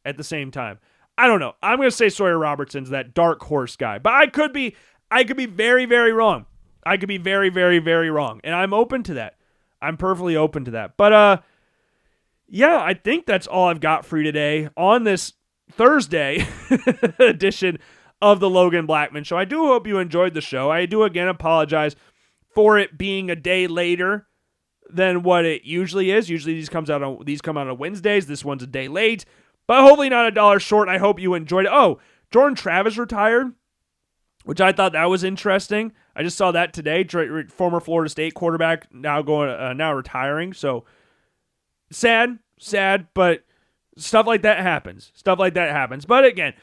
Speaker 1: at the same time. I don't know. I'm going to say Sawyer Robertson's that dark horse guy. But I could be very, very wrong. I could be very, very, very wrong. And I'm open to that. I'm perfectly open to that. But yeah, I think that's all I've got for you today on this Thursday edition of the Logan Blackman Show. I do hope you enjoyed the show. I do again apologize for it being a day later than what it usually is. Usually these come out on Wednesdays. This one's a day late, but hopefully not $1 short. I hope you enjoyed it. Oh, Jordan Travis retired, which I thought that was interesting. I just saw that today. Former Florida State quarterback now retiring. So sad, but stuff like that happens. But again,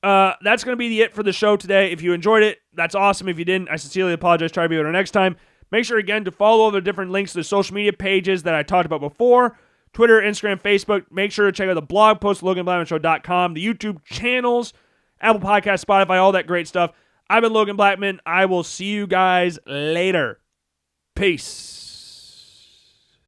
Speaker 1: that's going to be it for the show today. If you enjoyed it, that's awesome. If you didn't, I sincerely apologize. Try to be better next time. Make sure, again, to follow all the different links to the social media pages that I talked about before. Twitter, Instagram, Facebook. Make sure to check out the blog post, LoganBlackmanShow.com, the YouTube channels, Apple Podcasts, Spotify, all that great stuff. I've been Logan Blackman. I will see you guys later. Peace.